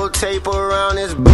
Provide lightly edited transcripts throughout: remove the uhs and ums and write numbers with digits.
yellow tape around his body.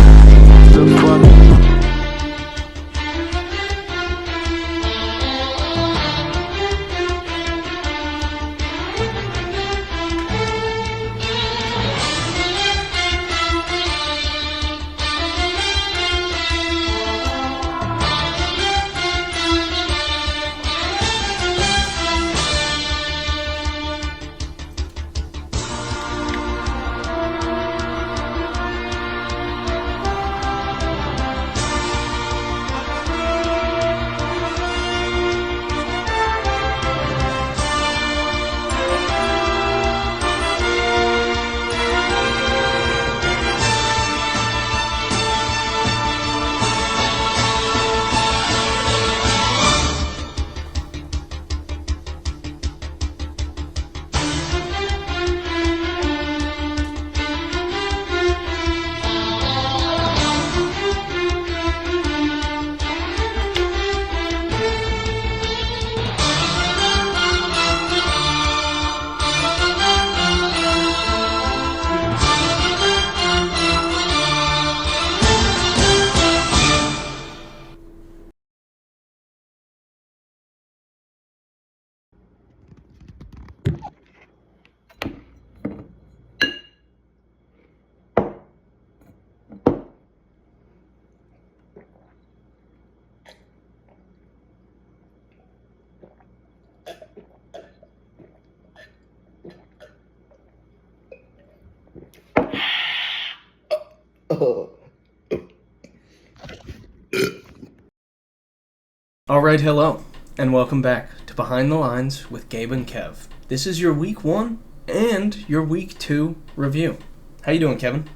Alright, hello, and welcome back to Behind the Lines with Gabe and Kev. This is your Week 1 and your Week 2 review. How you doing, Kevin?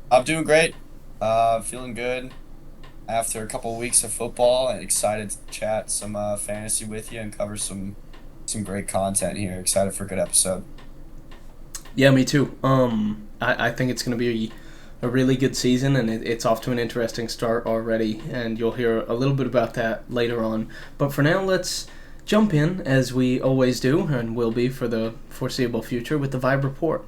I'm doing great. Feeling good after a couple of weeks of football and excited to chat some fantasy with you and cover some great content here. Excited for a good episode. Yeah, me too. I think it's going to be a really good season, and it's off to an interesting start already, and you'll hear a little bit about that later on. But for now, let's jump in, as we always do, and will be for the foreseeable future, with the Vibe Report.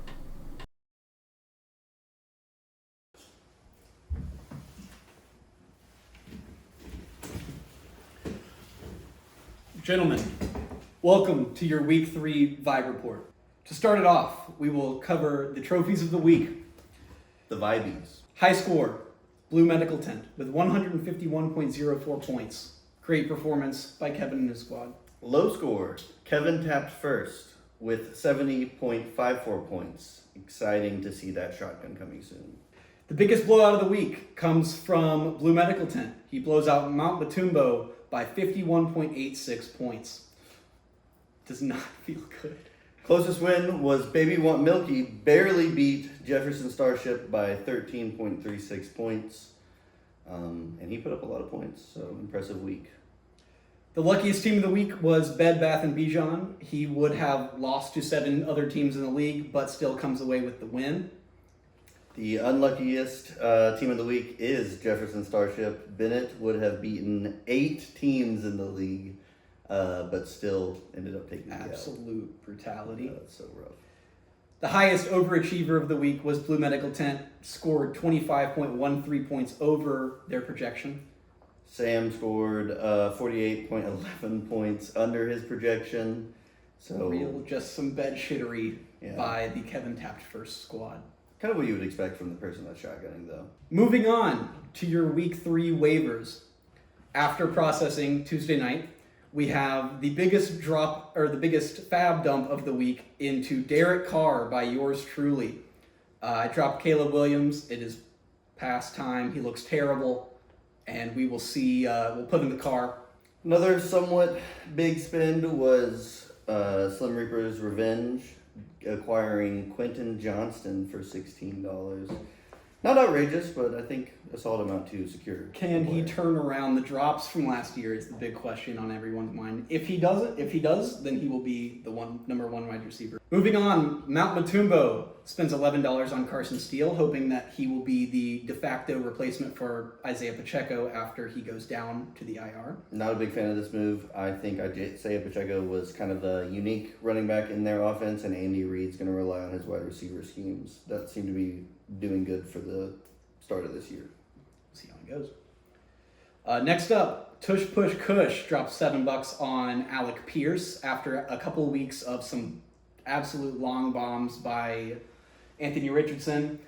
Gentlemen, welcome to your Week 3 Vibe Report. To start it off, we will cover the trophies of the week. The Vibies. High score, Blue Medical Tent with 151.04 points. Great performance by Kevin and his squad. Low score, Kevin tapped first with 70.54 points. Exciting to see that shotgun coming soon. The biggest blowout of the week comes from Blue Medical Tent. He blows out Mount Batumbo by 51.86 points. Does not feel good. Closest win was Baby Want Milky, barely beat Jefferson Starship by 13.36 points. And he put up a lot of points, so impressive week. The luckiest team of the week was Bed Bath & Bijan. He would have lost to 7 other teams in the league, but still comes away with the win. The unluckiest team of the week is Jefferson Starship. Bennett would have beaten 8 teams in the league, but still ended up taking the L. Absolute brutality. That's so rough. The highest overachiever of the week was Blue Medical Tent, scored 25.13 points over their projection. Sam scored 48.11 points under his projection. So Just some bed shittery by the Kevin Tapped First squad. Kind of what you would expect from the person that's shotgunning, though. Moving on to your Week 3 waivers. After processing Tuesday night, we have the biggest drop, or the biggest fab dump of the week into Derek Carr by yours truly. I dropped Caleb Williams. It is past time. He looks terrible. And we will see, we'll put in the car. Another somewhat big spend was Slim Reaper's Revenge, acquiring Quentin Johnston for $16. Not outrageous, but I think a solid amount to secure. Can he turn around the drops from last year is the big question on everyone's mind. If he does, then he will be the number one wide receiver. Moving on, Mount Matumbo spends $11 on Carson Steele, hoping that he will be the de facto replacement for Isaiah Pacheco after he goes down to the IR. Not a big fan of this move. I think Isaiah Pacheco was kind of the unique running back in their offense, and Andy Reid's going to rely on his wide receiver schemes. That seem to be doing good for the start of this year. See how it goes. Next up, Tush Push Kush drops $7 on Alec Pierce after a couple of weeks of some absolute long bombs by Anthony Richardson.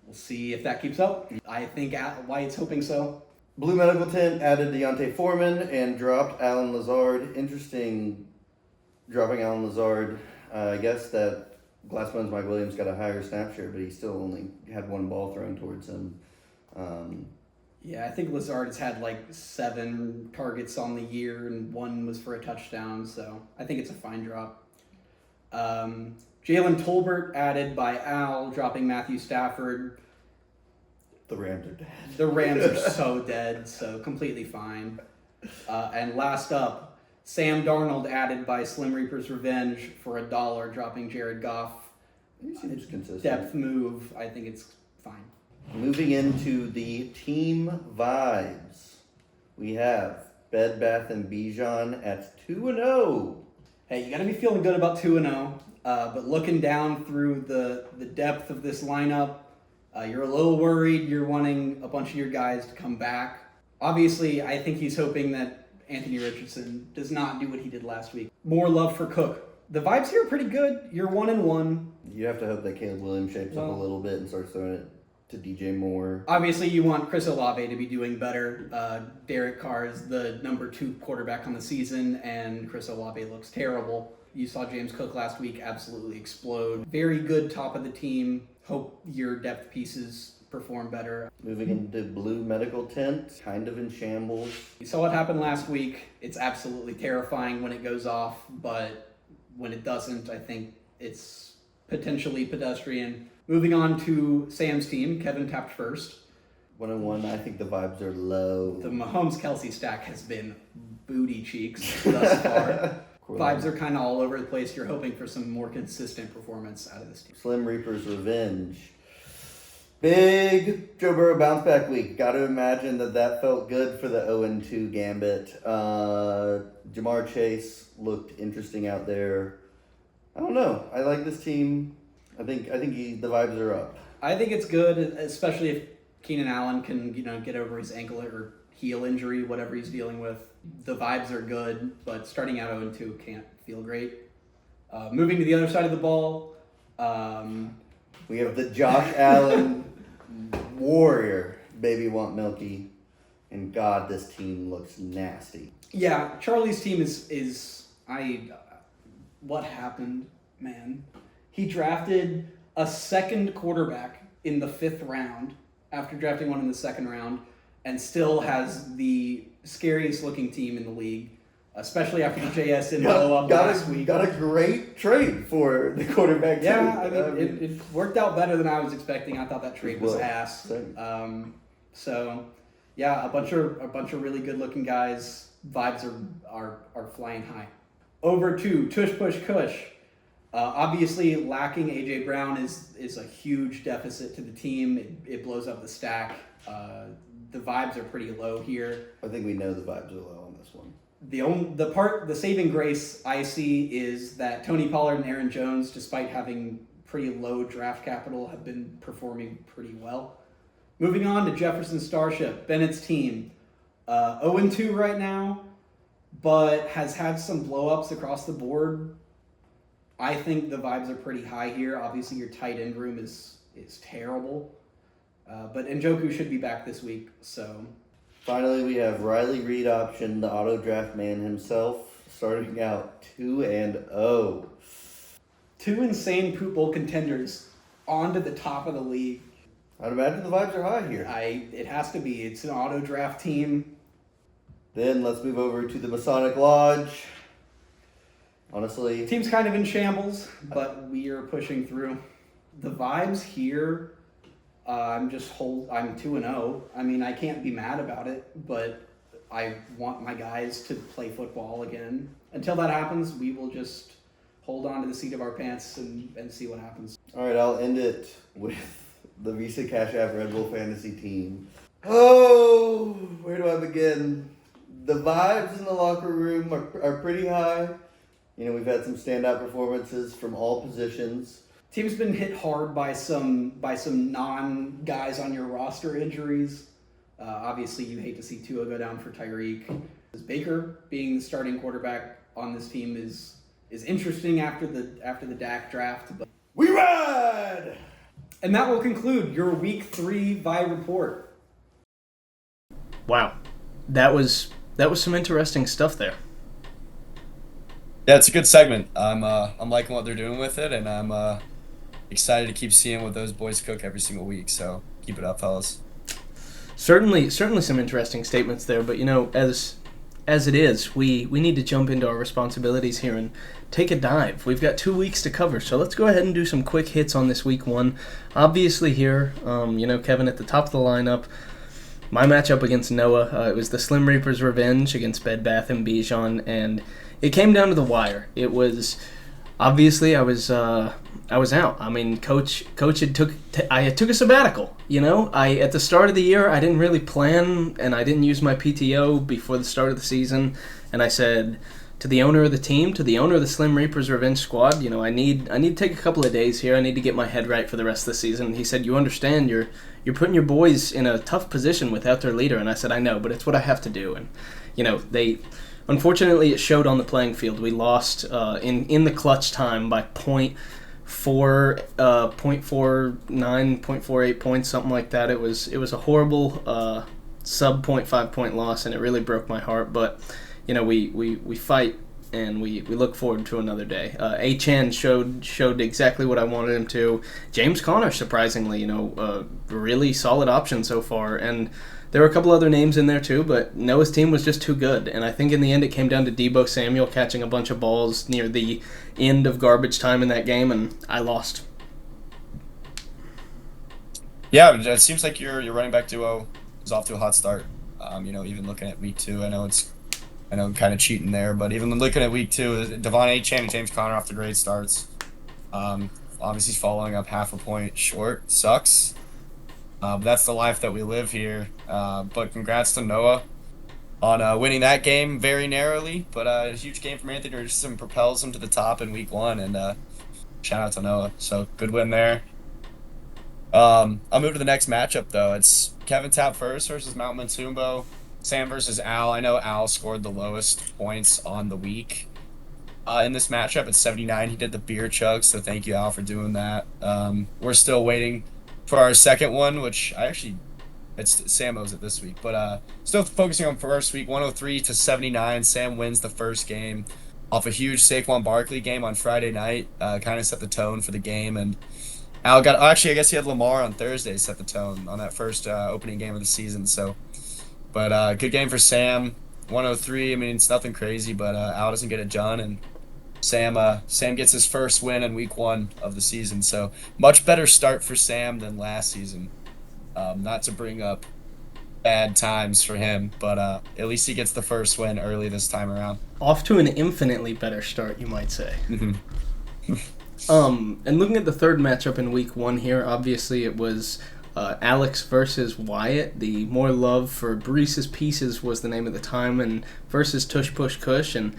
We'll see if that keeps up. I think White's hoping so. Blue Medical Tent added Deontay Foreman and dropped Alan Lazard. Interesting dropping Alan Lazard. I guess that Glassbones Mike Williams got a higher snap share, but he still only had one ball thrown towards him. Yeah, I think Lazard has had like 7 targets on the year and 1 was for a touchdown, so I think it's a fine drop. Jalen Tolbert added by Al, dropping Matthew Stafford. The Rams are dead. The Rams are so dead, so completely fine. And last up, Sam Darnold added by Slim Reaper's Revenge for $1, dropping Jared Goff. He seems consistent. Depth move, I think it's fine. Moving into the team vibes, we have Bed Bath & Bijan at 2-0. Hey, you got to be feeling good about 2-0, but looking down through the depth of this lineup, you're a little worried. You're wanting a bunch of your guys to come back. Obviously, I think he's hoping that Anthony Richardson does not do what he did last week. More love for Cook. The vibes here are pretty good. You're 1-1. You have to hope that Caleb Williams shapes up a little bit and starts throwing it to DJ Moore. Obviously, you want Chris Olave to be doing better. Derek Carr is the number 2 quarterback on the season, and Chris Olave looks terrible. You saw James Cook last week absolutely explode. Very good top of the team. Hope your depth pieces perform better. Moving into Blue Medical Tent, kind of in shambles. You saw what happened last week. It's absolutely terrifying when it goes off, but when it doesn't, I think it's potentially pedestrian. Moving on to Sam's team, Kevin tapped first. 1-1, I think the vibes are low. The Mahomes-Kelsey stack has been booty cheeks thus far. Vibes are kind of all over the place. You're hoping for some more consistent performance out of this team. Slim Reaper's Revenge. Big Joe Burrow bounce back week. Got to imagine that felt good for the 0-2 gambit. Jamar Chase looked interesting out there. I don't know. I like this team. I think the vibes are up. I think it's good, especially if Keenan Allen can get over his ankle or heel injury, whatever he's dealing with. The vibes are good, but starting out 0-2 can't feel great. Moving to the other side of the ball, we have the Josh Allen Warrior Baby Want Milky, and God, this team looks nasty. Yeah, Charlie's team is what happened, man? He drafted a second quarterback in the 5th round after drafting one in the 2nd round, and still has the scariest looking team in the league, especially after the JS didn't blow up last week. Got a great trade for the quarterback too. Yeah, I mean, it worked out better than I was expecting. I thought that trade was ass. So yeah, a bunch of really good looking guys. Vibes are flying high. Over to Tush Push Kush. Obviously, lacking AJ Brown is a huge deficit to the team. It blows up the stack. The vibes are pretty low here. I think we know the vibes are low on this one. The saving grace I see is that Tony Pollard and Aaron Jones, despite having pretty low draft capital, have been performing pretty well. Moving on to Jefferson Starship, Bennett's team. 0-2 right now, but has had some blow-ups across the board. I think the vibes are pretty high here. Obviously, your tight end room is terrible. But Njoku should be back this week, so... Finally, we have Riley Reid option, the auto draft man himself, starting out 2-0. 2 insane poop bowl contenders onto the top of the league. I'd imagine the vibes are high here. It has to be. It's an auto draft team. Then let's move over to the Masonic Lodge. Honestly, Team's kind of in shambles, but we are pushing through. The vibes here, I'm 2-0. I mean, I can't be mad about it, but I want my guys to play football again. Until that happens, we will just hold on to the seat of our pants and see what happens. All right, I'll end it with the Visa Cash App Red Bull Fantasy team. Oh, where do I begin? The vibes in the locker room are pretty high. You know, we've had some standout performances from all positions. Team's been hit hard by some non-guys on your roster injuries. Obviously, you hate to see Tua go down for Tyreek. Baker being the starting quarterback on this team is interesting after the Dak draft. But We ride! and that will conclude your Week 3 Vibe report. Wow, that was some interesting stuff there. Yeah, it's a good segment. I'm liking what they're doing with it, and I'm excited to keep seeing what those boys cook every single week. So keep it up, fellas. Certainly some interesting statements there. But as it is, we need to jump into our responsibilities here and take a dive. We've got 2 weeks to cover, so let's go ahead and do some quick hits on this week 1. Obviously here, Kevin at the top of the lineup. My matchup against Noah, it was the Slim Reaper's Revenge against Bed Bath & Bijan, and it came down to the wire. It was obviously I was out. I mean, coach had took a sabbatical. At the start of the year I didn't really plan, and I didn't use my PTO before the start of the season. And I said to the owner of the team, to the owner of the Slim Reaper's Revenge squad, I need to take a couple of days here. I need to get my head right for the rest of the season. And he said, "You understand? You're putting your boys in a tough position without their leader." And I said, "I know, but it's what I have to do." And unfortunately, it showed on the playing field. We lost in the clutch time by 0.48 points, something like that. It was a horrible sub 0.5 point loss, and it really broke my heart. But we fight, and we look forward to another day. A-Chan showed exactly what I wanted him to. James Conner, surprisingly, really solid option so far. And there were a couple other names in there too, but Noah's team was just too good. And I think in the end it came down to Deebo Samuel catching a bunch of balls near the end of garbage time in that game, and I lost. Yeah, it seems like your running back duo is off to a hot start. Even looking at week 2, I know I'm kind of cheating there, but even looking at week 2, Devon A-Chan and James Conner off to great starts. Obviously following up half a point short sucks. That's the life that we live here. But congrats to Noah on winning that game very narrowly, but a huge game from Anthony Richardson propels him to the top in week 1, and shout out to Noah. So good win there. I'll move to the next matchup though. It's Kevin Tapp first versus Mount Matumbo. Sam versus Al. I know Al scored the lowest points on the week in this matchup at 79. He did the beer chug, so thank you, Al, for doing that. We're still waiting for our second one, which it's Sam owes it this week, but still focusing on first week, 103-79. Sam wins the first game off a huge Saquon Barkley game on Friday night. Kind of set the tone for the game, and Al I guess he had Lamar on Thursday, set the tone on that first opening game of the season. So, but good game for Sam. 103. I mean, it's nothing crazy, but Al doesn't get it done, and Sam gets his first win in week 1 of the season. So much better start for Sam than last season. Not to bring up bad times for him, but at least he gets the first win early this time around. Off to an infinitely better start, you might say. Mm-hmm. And looking at the third matchup in week 1 here, obviously it was Alex versus Wyatt. The More Love for Brees's Pieces was the name at the time, and versus Tush Push Kush. And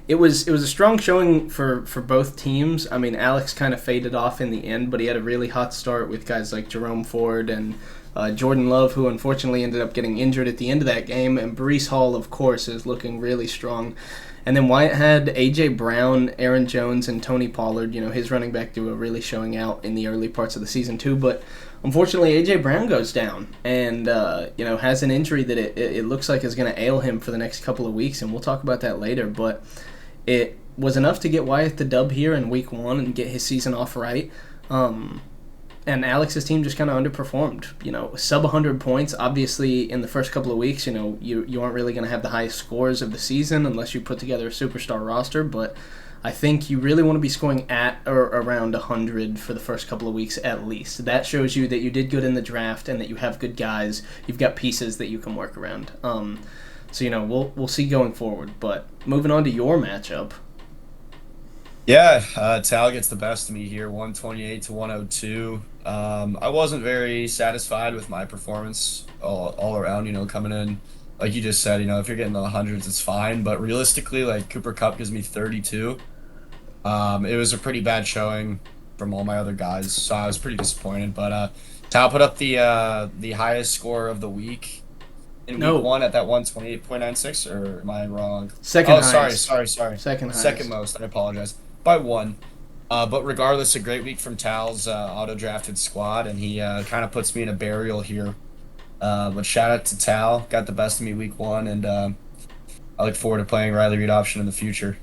it was a strong showing for both teams. I mean, Alex kind of faded off in the end, but he had a really hot start with guys like Jerome Ford and Jordan Love, who unfortunately ended up getting injured at the end of that game. And Brees Hall, of course, is looking really strong. And then Wyatt had A.J. Brown, Aaron Jones, and Tony Pollard. His running back duo really showing out in the early parts of the season too. But unfortunately, A.J. Brown goes down and has an injury that it looks like is going to ail him for the next couple of weeks, and we'll talk about that later. But it was enough to get Wyatt the dub here in week 1 and get his season off right. And Alex's team just kind of underperformed. Sub 100 points. Obviously, in the first couple of weeks, you aren't really going to have the highest scores of the season unless you put together a superstar roster. But I think you really want to be scoring at or around 100 for the first couple of weeks at least. That shows you that you did good in the draft and that you have good guys. You've got pieces that you can work around. So we'll see going forward. But moving on to your matchup. Yeah, Tal gets the best of me here, 128 to 102. I wasn't very satisfied with my performance all around, coming in. Like you just said, if you're getting the hundreds, it's fine. But realistically, like Cooper Cup gives me 32. It was a pretty bad showing from all my other guys, so I was pretty disappointed. But Tal put up the highest score of the week in week No, one at that 128.96, or am I wrong? second Oh, sorry, highest. sorry, sorry. Second Second highest. most. I apologize. By one. But regardless, a great week from Tal's auto drafted squad, and he kind of puts me in a burial here. But shout out to Tal, got the best of me week one, and I look forward to playing Riley Reed option in the future.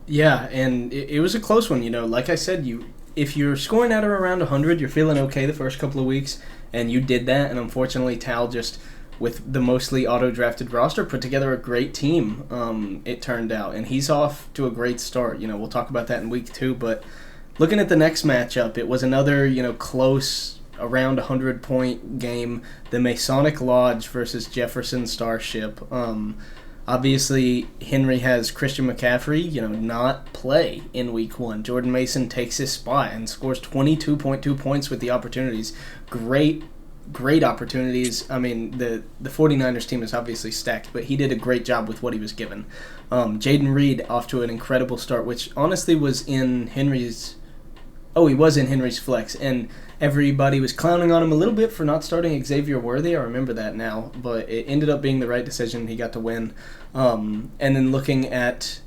Yeah, and it was a close one. Like I said, if you're scoring at or around 100, you're feeling okay the first couple of weeks, and you did that. And unfortunately, Tal just, with the mostly auto-drafted roster, put together a great team, it turned out. And he's off to a great start. We'll talk about that in week 2. But looking at the next matchup, it was another, close, around 100-point game. The Masonic Lodge versus Jefferson Starship. Obviously, Henry has Christian McCaffrey, not play in week 1. Jordan Mason takes his spot and scores 22.2 points with the opportunities. Great opportunities. I mean, the 49ers team is obviously stacked, but he did a great job with what he was given. Jaden Reed off to an incredible start, which honestly was in Henry's... Oh, he was in Henry's flex, and everybody was clowning on him a little bit for not starting Xavier Worthy. I remember that now, but it ended up being the right decision. He got to win. And then looking at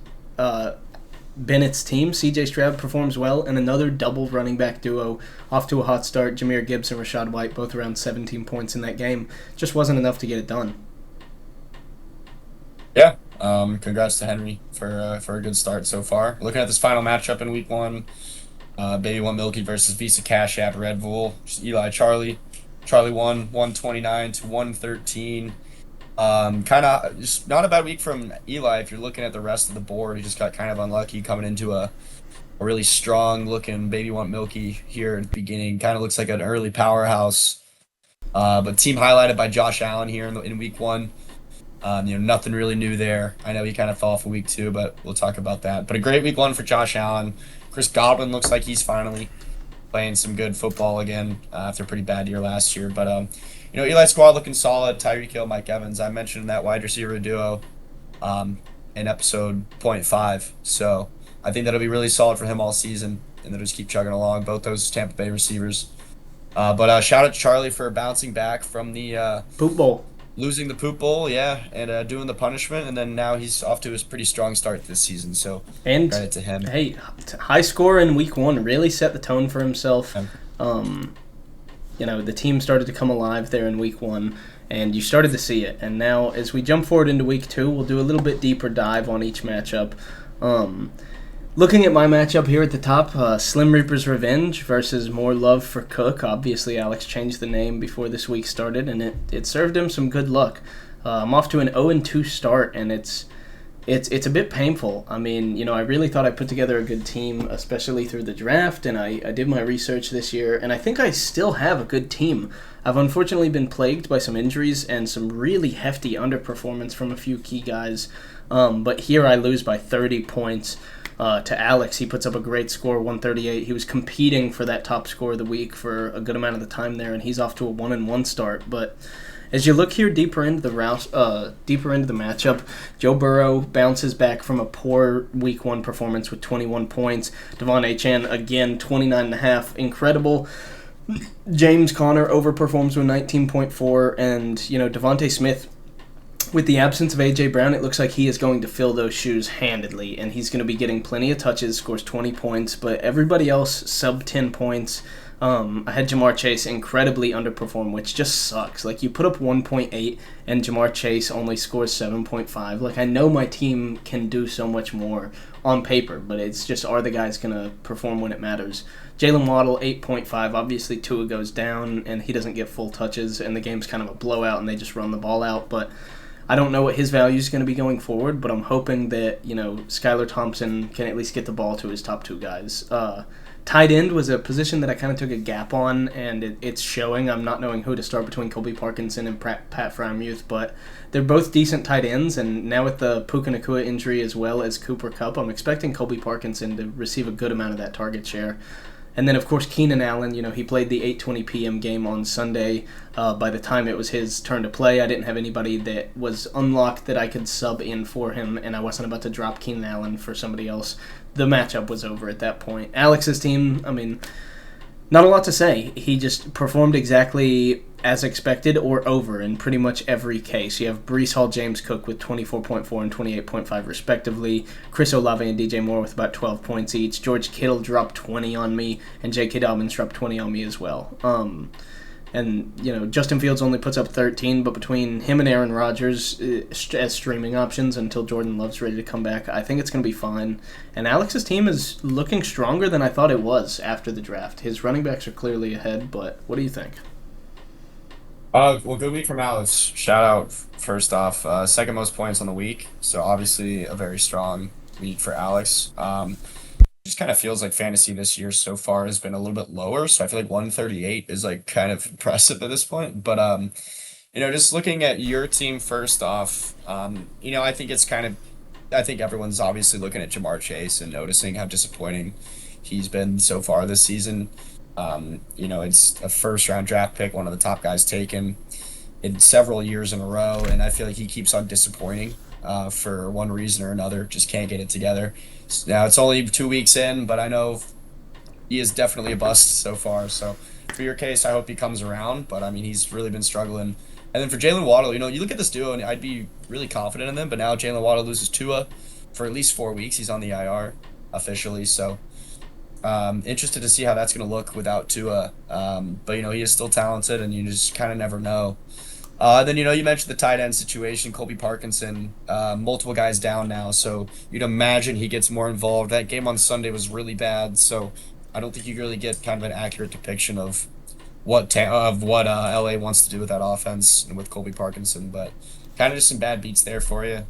Bennett's team, C.J. Stroud performs well, and another double running back duo off to a hot start. Jameer Gibbs and Rachaad White both around 17 points in that game. Just wasn't enough to get it done. Yeah. Congrats to Henry for a good start so far. Looking at this final matchup in week 1. Baby One Milky versus Visa Cash App Red Bull. Eli Charlie. Charlie won 129 to 113. Kind of just not a bad week from Eli if you're looking at the rest of the board. He just got kind of unlucky coming into a really strong looking Baby Want Milky here at the beginning. Kind of looks like an early powerhouse. But team highlighted by Josh Allen here in week 1. Nothing really new there. I know he kind of fell off in week 2, but we'll talk about that. But a great week 1 for Josh Allen. Chris Godwin looks like he's finally playing some good football again after a pretty bad year last year. But, Eli's squad looking solid. Tyreek Hill, Mike Evans. I mentioned that wide receiver duo in episode .5. So I think that'll be really solid for him all season, and they'll just keep chugging along, both those Tampa Bay receivers. But shout out to Charlie for bouncing back from the Poop Bowl. losing the poop bowl, yeah, and doing the punishment, and then now he's off to a pretty strong start this season. So And credit to him. hey, high score in week 1 really set the tone for himself. The team started to come alive there in week 1, and you started to see it. And now, as we jump forward into week 2, we'll do a little bit deeper dive on each matchup. Looking at my matchup here at the top, Slim Reaper's Revenge versus More Love for Cook. Obviously, Alex changed the name before this week started, and it served him some good luck. I'm off to an 0-2 start, and it's a bit painful. I mean, I really thought I put together a good team, especially through the draft, and I did my research this year, and I think I still have a good team. I've unfortunately been plagued by some injuries and some really hefty underperformance from a few key guys, but here I lose by 30 points. To Alex, he puts up a great score, 138. He was competing for that top score of the week for a good amount of the time there, and he's off to a 1-1 start. But as you look here deeper into the matchup, Joe Burrow bounces back from a poor week 1 performance with 21 points. Devon Achane again 29.5, incredible. James Conner overperforms with 19.4, and Devontae Smith. With the absence of A.J. Brown, it looks like he is going to fill those shoes handedly, and he's going to be getting plenty of touches, scores 20 points, but everybody else sub 10 points. I had Jamar Chase incredibly underperform, which just sucks. Like, you put up 1.8, and Jamar Chase only scores 7.5. Like, I know my team can do so much more on paper, but it's just, are the guys going to perform when it matters? Jalen Waddle, 8.5. Obviously, Tua goes down, and he doesn't get full touches, and the game's kind of a blowout, and they just run the ball out, but I don't know what his value is going to be going forward, but I'm hoping that, Skylar Thompson can at least get the ball to his top 2 guys. Tight end was a position that I kind of took a gap on, and it's showing. I'm not knowing who to start between Colby Parkinson and Pat Frymuth, but they're both decent tight ends, and now with the Puka Nacua injury as well as Cooper Kupp, I'm expecting Colby Parkinson to receive a good amount of that target share. And then, of course, Keenan Allen, he played the 8:20 p.m. game on Sunday. By the time it was his turn to play, I didn't have anybody that was unlocked that I could sub in for him, and I wasn't about to drop Keenan Allen for somebody else. The matchup was over at that point. Alex's team, not a lot to say. He just performed exactly as expected or over in pretty much every case. You have Breece Hall, James Cook with 24.4 and 28.5 respectively. Chris Olave and DJ Moore with about 12 points each. George Kittle dropped 20 on me, and J.K. Dobbins dropped 20 on me as well. And, Justin Fields only puts up 13, but between him and Aaron Rodgers as streaming options until Jordan Love's ready to come back, I think it's going to be fine. And Alex's team is looking stronger than I thought it was after the draft. His running backs are clearly ahead, but what do you think? Well, good week from Alex. Shout out, first off. Second most points on the week, so obviously a very strong week for Alex. Just kind of feels like fantasy this year so far has been a little bit lower, so I feel like 138 is like kind of impressive at this point. But just looking at your team first off, I think I think everyone's obviously looking at Jamar Chase and noticing how disappointing he's been so far this season. It's a first round draft pick, one of the top guys taken in several years in a row, and I feel like he keeps on disappointing for one reason or another, just can't get it together. Now, it's only 2 weeks in, but I know he is definitely a bust so far. So, for your case, I hope he comes around. But, he's really been struggling. And then for Jalen Waddle, you look at this duo, and I'd be really confident in them. But now Jalen Waddle loses Tua for at least 4 weeks. He's on the IR officially. So, interested to see how that's going to look without Tua. But, he is still talented, and you just kind of never know. Then, you mentioned the tight end situation, Colby Parkinson, multiple guys down now, so you'd imagine he gets more involved. That game on Sunday was really bad, so I don't think you really get kind of an accurate depiction of what LA wants to do with that offense and with Colby Parkinson, but kind of just some bad beats there for you.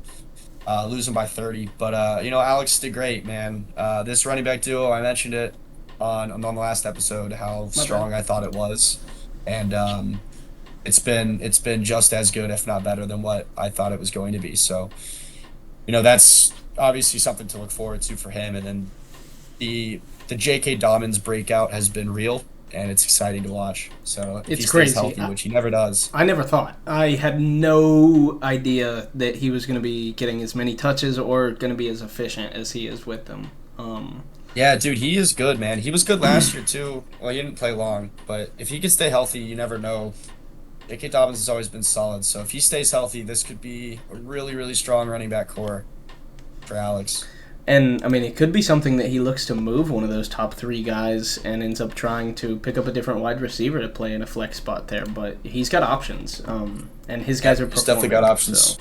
Losing by 30, but, Alex did great, man. This running back duo, I mentioned it on the last episode, how strong I thought it was, and it's been just as good, if not better, than what I thought it was going to be. So, that's obviously something to look forward to for him. And then the J.K. Dobbins breakout has been real, and it's exciting to watch. So if he stays crazy. Healthy, which he never does. I never thought. I had no idea that he was going to be getting as many touches or going to be as efficient as he is with them. Yeah, dude, he is good, man. He was good last year too. Well, he didn't play long, but if he could stay healthy, you never know. J.K. Dobbins has always been solid, so if he stays healthy, this could be a really, really strong running back core for Alex. And, it could be something that he looks to move one of those top 3 guys and ends up trying to pick up a different wide receiver to play in a flex spot there, but he's got options, and his guys are performing. He's definitely got options.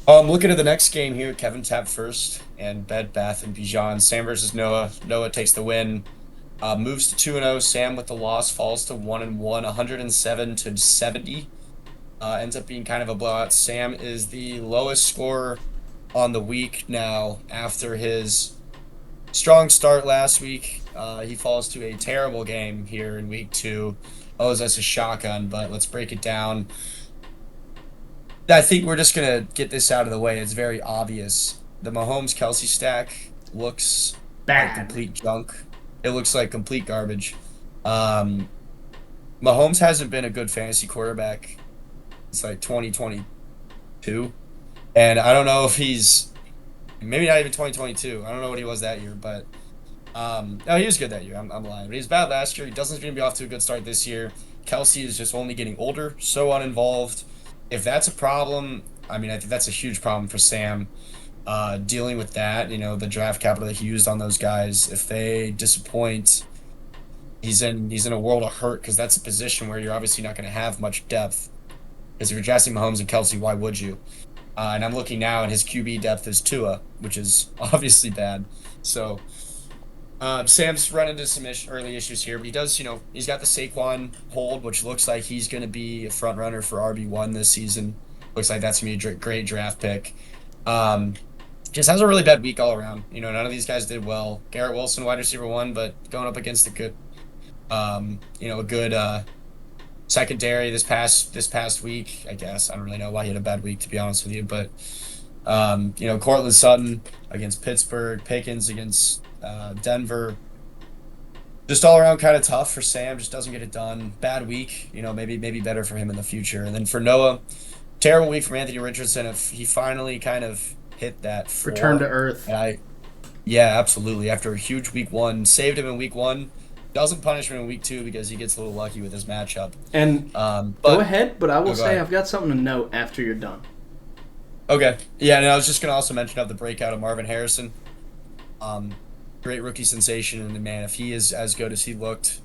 So. Looking at the next game here, Kevin tapped first, and Bed Bath and Bijan. Sam versus Noah. Noah takes the win. Moves to 2-0. Sam with the loss falls to 1-1, 107-70. Ends up being kind of a blowout. Sam is the lowest scorer on the week now after his strong start last week. He falls to a terrible game here in week 2. Owes us a shotgun, but let's break it down. I think we're just going to get this out of the way. It's very obvious. The Mahomes-Kelsey stack looks bad. Like complete junk. It looks like complete garbage. Mahomes hasn't been a good fantasy quarterback. It's like 2022. And I don't know if he's... Maybe not even 2022. I don't know what he was that year, but... No, he was good that year. I'm lying. But he was bad last year. He doesn't seem to be off to a good start this year. Kelsey is just only getting older, so uninvolved. If that's a problem, I think that's a huge problem for Sam. Dealing with that, the draft capital that he used on those guys, if they disappoint, he's in a world of hurt, because that's a position where you're obviously not going to have much depth. Because if you're drafting Mahomes and Kelsey, why would you? And I'm looking now, and his QB depth is Tua, which is obviously bad. So Sam's run into some early issues here, but he does, he's got the Saquon hold, which looks like he's going to be a front runner for RB1 this season. Looks like that's going to be a great draft pick. just has a really bad week all around. None of these guys did well. Garrett Wilson, wide receiver one, but going up against a good secondary this past week. I guess I don't really know why he had a bad week, to be honest with you, but Cortland Sutton against Pittsburgh, Pickens against Denver. Just all around kind of tough for Sam. Just doesn't get it done. Bad week. Maybe better for him in the future. And then for Noah, terrible week from Anthony Richardson. If he finally kind of hit that floor, Return to earth. Yeah, absolutely. After a huge week one, saved him in week one. Doesn't punish him in week two because he gets a little lucky with his matchup. And go ahead, but I will say I've got something to note after you're done. Okay. Yeah, and I was just gonna also mention the breakout of Marvin Harrison. Great rookie sensation, and man, if he is as good as he looked,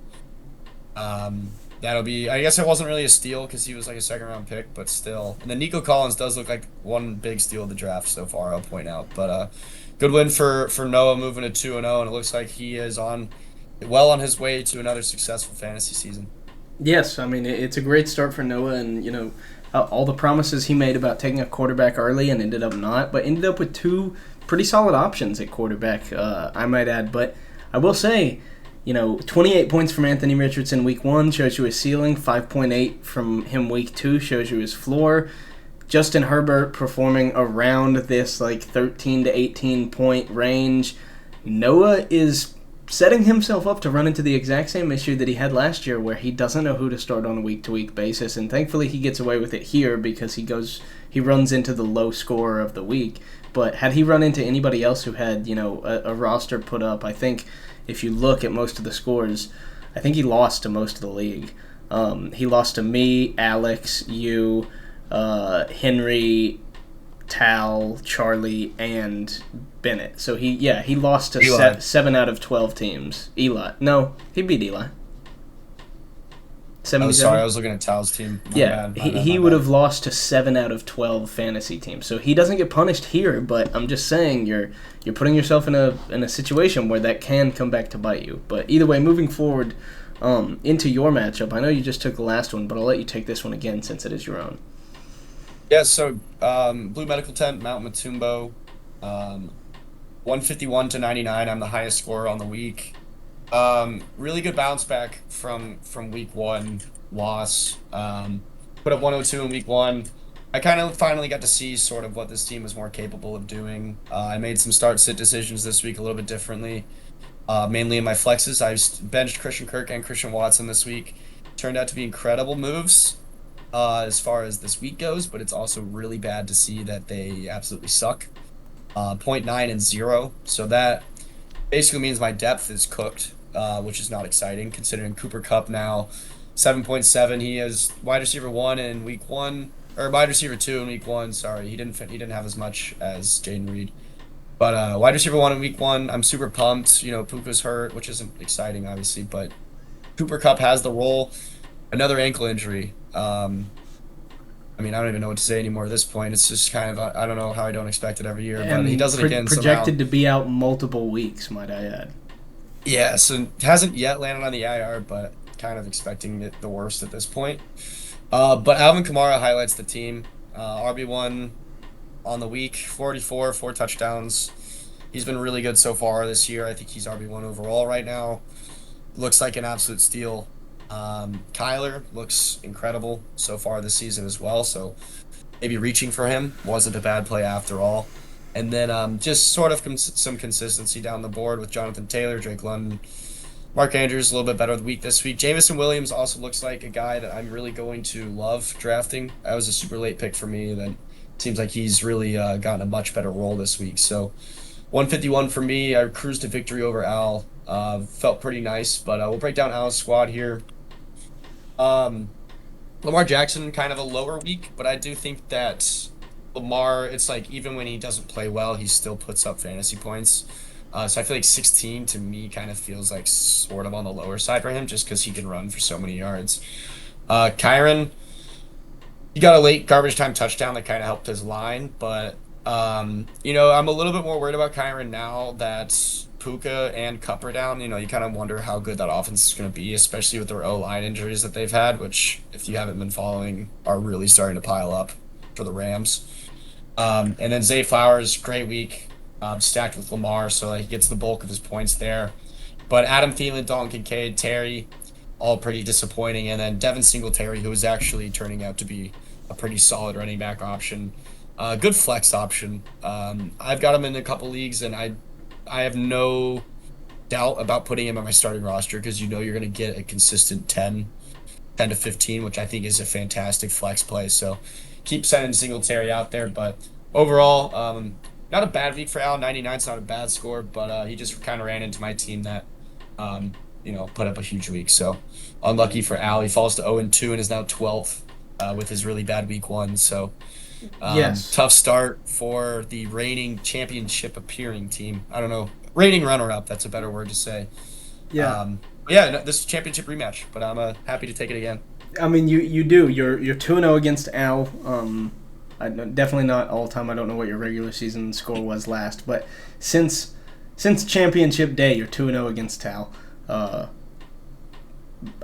that'll be. I guess it wasn't really a steal because he was like a second-round pick, but still. And then Nico Collins does look like one big steal of the draft so far. I'll point out, but good win for Noah, moving to 2-0, and it looks like he is on his way to another successful fantasy season. Yes, I mean it's a great start for Noah, and all the promises he made about taking a quarterback early and ended up not, but ended up with two pretty solid options at quarterback, I might add. But I will say, 28 points from Anthony Richardson week 1 shows you his ceiling. 5.8 from him week 2 shows you his floor. Justin Herbert performing around this 13 to 18 point range. Noah is setting himself up to run into the exact same issue that he had last year, where he doesn't know who to start on a week-to-week basis, and thankfully he gets away with it here because he runs into the low scorer of the week. But had he run into anybody else who had a roster put up, I think if you look at most of the scores, I think he lost to most of the league. He lost to me, Alex, you, Henry, Tal, Charlie, and Bennett. So he lost to 7 out of 12 teams. Eli. No, he beat Eli. 77? Oh, sorry, I was looking at Tal's team. He would have lost to 7 out of 12 fantasy teams. So he doesn't get punished here, but I'm just saying you're putting yourself in a situation where that can come back to bite you. But either way, moving forward into your matchup, I know you just took the last one, but I'll let you take this one again since it is your own. Yeah, so Blue Medical Tent, Mount Matumbo, 151 to 99. I'm the highest scorer on the week. Really good bounce back from week 1 loss. Put up 102 in week 1. I kind of finally got to see sort of what this team is more capable of doing. I made some start-sit decisions this week a little bit differently, mainly in my flexes. I benched Christian Kirk and Christian Watson this week. Turned out to be incredible moves as far as this week goes, but it's also really bad to see that they absolutely suck. 0.9 and 0. So that basically means my depth is cooked, which is not exciting considering Cooper Kupp now 7.7. He is wide receiver 1 in week 1, or wide receiver 2 in week 1. Sorry, he didn't have as much as Jaden Reed, but wide receiver 1 in week 1. I'm super pumped. Puka's hurt, which isn't exciting obviously, but Cooper Kupp has the role. Another ankle injury. I don't even know what to say anymore at this point. It's just kind of, I don't know how I don't expect it every year, but he does it again projected somehow. to be out multiple weeks, might I add. Yeah, so hasn't yet landed on the IR, but kind of expecting it the worst at this point. But Alvin Kamara highlights the team. RB1 on the week, 44, 4 touchdowns. He's been really good so far this year. I think he's RB1 overall right now. Looks like an absolute steal. Kyler looks incredible so far this season as well, so maybe reaching for him wasn't a bad play after all. And then just sort of some consistency down the board with Jonathan Taylor, Drake London, Mark Andrews a little bit better week this week. Jamison Williams also looks like a guy that I'm really going to love drafting. That was a super late pick for me. Then seems like he's really gotten a much better role this week. So 151 for me. I cruised to victory over Al. Felt pretty nice, but we'll break down Al's squad here. Lamar Jackson, kind of a lower week, but I do think that Lamar, it's like even when he doesn't play well, he still puts up fantasy points. So I feel like 16 to me kind of feels like sort of on the lower side for him just because he can run for so many yards. Kyron, he got a late garbage time touchdown that kind of helped his line, but I'm a little bit more worried about Kyron now that Puka and Kupp are down. You kind of wonder how good that offense is going to be, especially with their O-line injuries that they've had, which, if you haven't been following, are really starting to pile up for the Rams. And then Zay Flowers, great week. stacked with Lamar, so like, he gets the bulk of his points there. But Adam Thielen, Dalton Kincaid, Terry, all pretty disappointing. And then Devin Singletary, who is actually turning out to be a pretty solid running back option. Good flex option. I've got him in a couple leagues, and I have no doubt about putting him on my starting roster because you're going to get a consistent 10 to 15, which I think is a fantastic flex play. So keep sending Singletary out there. But overall, not a bad week for Al. 99 is not a bad score, but he just kind of ran into my team that, put up a huge week. So unlucky for Al. He falls to 0-2 and is now 12th with his really bad week 1. So Yes. tough start for the reigning championship appearing team. I don't know. Reigning runner-up, that's a better word to say. Yeah. This is a championship rematch, but I'm happy to take it again. I mean, you do. You're 2-0 against Al. Definitely not all time. I don't know what your regular season score was last, but since championship day, you're 2-0 against Al.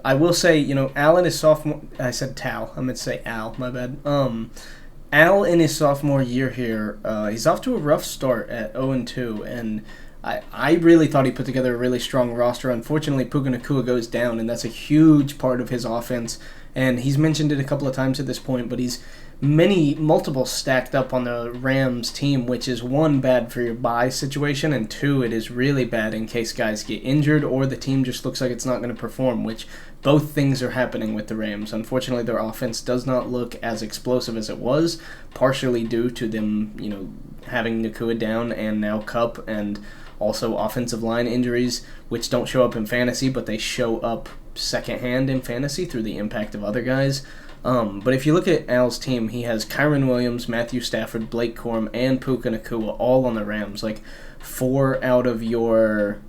I will say, Al in his sophomore. I said Tal. I meant to say Al. My bad. Al in his sophomore year here, he's off to a rough start at 0-2, and I really thought he put together a really strong roster. Unfortunately, Puka Nacua goes down, and that's a huge part of his offense. And he's mentioned it a couple of times at this point, but he's multiple stacked up on the Rams team, which is one, bad for your bye situation, and two, it is really bad in case guys get injured or the team just looks like it's not going to perform, which both things are happening with the Rams. Unfortunately, their offense does not look as explosive as it was, partially due to them, having Nacua down and now Kupp, and also offensive line injuries, which don't show up in fantasy, but they show up secondhand in fantasy through the impact of other guys. But if you look at Al's team, he has Kyron Williams, Matthew Stafford, Blake Corum, and Puka Nacua all on the Rams. Like 4 out of your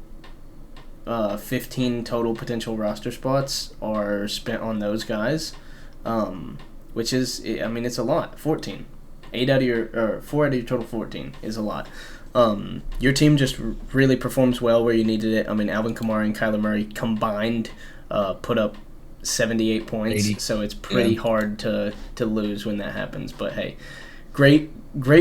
15 total potential roster spots are spent on those guys, which is, it's a lot. 14. 4 out of your total 14 is a lot. Your team just really performs well where you needed it. Alvin Kamara and Kyler Murray combined put up 78 points, 80. So it's pretty hard to lose when that happens. But hey, great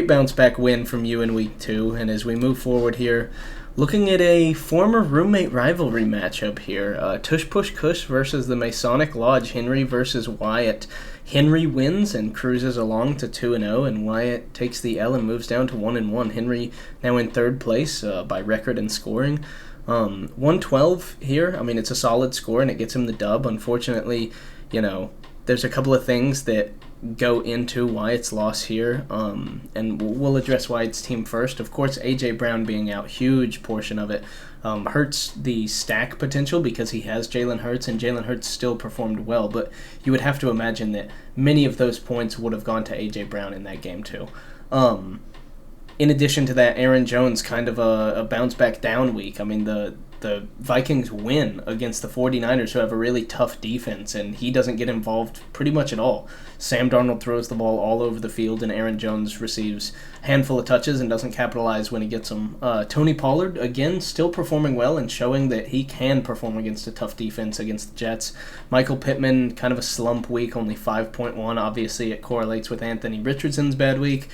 bounce back win from you in week 2. And as we move forward here, looking at a former roommate rivalry matchup here, Tush Push Kush versus the Masonic Lodge, Henry versus Wyatt. Henry wins and cruises along to 2-0, and Wyatt takes the L and moves down to 1-1. Henry now in third place by record and scoring. 112 here. It's a solid score, and it gets him the dub. Unfortunately, there's a couple of things that go into Wyatt's loss here, and we'll address Wyatt's team first. Of course, A.J. Brown being out, huge portion of it, hurts the stack potential because he has Jalen Hurts, and Jalen Hurts still performed well, but you would have to imagine that many of those points would have gone to A.J. Brown in that game too. In addition to that, Aaron Jones kind of a bounce-back down week. The Vikings win against the 49ers, who have a really tough defense, and he doesn't get involved pretty much at all. Sam Darnold throws the ball all over the field, and Aaron Jones receives a handful of touches and doesn't capitalize when he gets them. Tony Pollard, again, still performing well and showing that he can perform against a tough defense against the Jets. Michael Pittman, kind of a slump week, only 5.1. Obviously, it correlates with Anthony Richardson's bad week.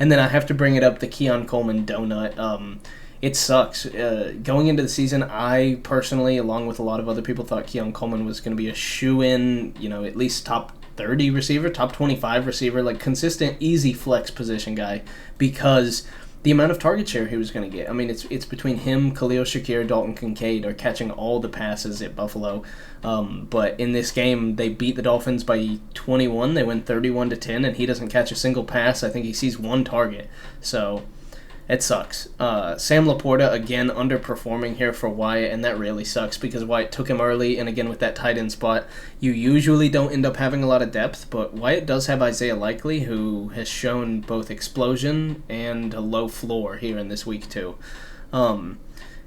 And then I have to bring it up, the Keon Coleman donut. It sucks. Going into the season, I personally, along with a lot of other people, thought Keon Coleman was going to be a shoe-in, at least top 30 receiver, top 25 receiver, like consistent, easy flex position guy, because the amount of target share he was going to get. It's between him, Khalil Shakir, Dalton Kincaid are catching all the passes at Buffalo. But in this game, they beat the Dolphins by 21. They win 31-10, and he doesn't catch a single pass. I think he sees one target. So it sucks. Sam Laporta, again, underperforming here for Wyatt, and that really sucks because Wyatt took him early, and again, with that tight end spot, you usually don't end up having a lot of depth, but Wyatt does have Isaiah Likely, who has shown both explosion and a low floor here in this week, too.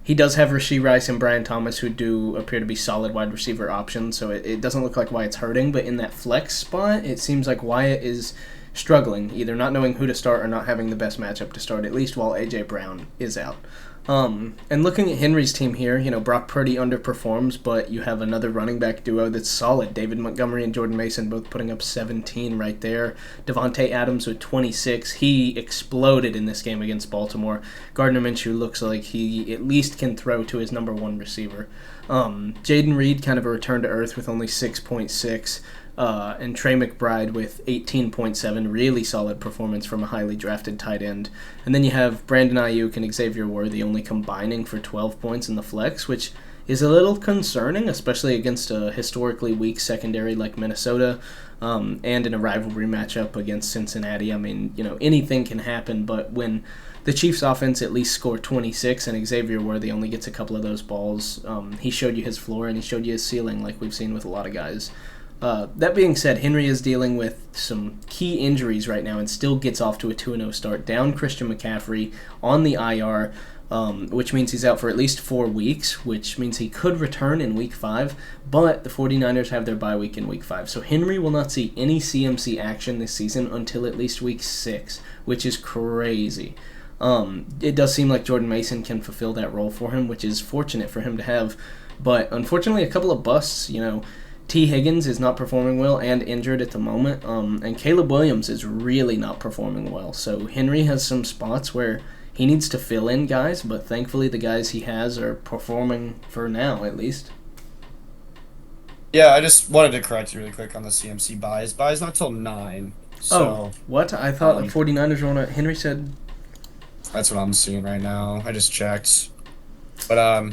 He does have Rashee Rice and Brian Thomas, who do appear to be solid wide receiver options, so it doesn't look like Wyatt's hurting, but in that flex spot, it seems like Wyatt is struggling, either not knowing who to start or not having the best matchup to start, at least while A.J. Brown is out. And looking at Henry's team here, Brock Purdy underperforms, but you have another running back duo that's solid. David Montgomery and Jordan Mason both putting up 17 right there. Devontae Adams with 26. He exploded in this game against Baltimore. Gardner Minshew looks like he at least can throw to his number one receiver. Jaden Reed kind of a return to earth with only 6.6. And Trey McBride with 18.7, really solid performance from a highly drafted tight end. And then you have Brandon Ayuk and Xavier Worthy only combining for 12 points in the flex, which is a little concerning, especially against a historically weak secondary like Minnesota, and in a rivalry matchup against Cincinnati. I mean, anything can happen, but when the Chiefs' offense at least scored 26 and Xavier Worthy only gets a couple of those balls, he showed you his floor and he showed you his ceiling like we've seen with a lot of guys. That being said, Henry is dealing with some key injuries right now and still gets off to a 2-0 start. Down Christian McCaffrey on the IR, which means he's out for at least 4 weeks, which means he could return in Week 5, but the 49ers have their bye week in Week 5. So Henry will not see any CMC action this season until at least Week 6, which is crazy. It does seem like Jordan Mason can fulfill that role for him, which is fortunate for him to have, but unfortunately a couple of busts, T. Higgins is not performing well and injured at the moment, and Caleb Williams is really not performing well. So Henry has some spots where he needs to fill in guys, but thankfully the guys he has are performing for now, at least. Yeah, I just wanted to correct you really quick on the CMC buys. Buys not till 9. So, what? I thought the 49ers were on it. Henry said... That's what I'm seeing right now. I just checked. But,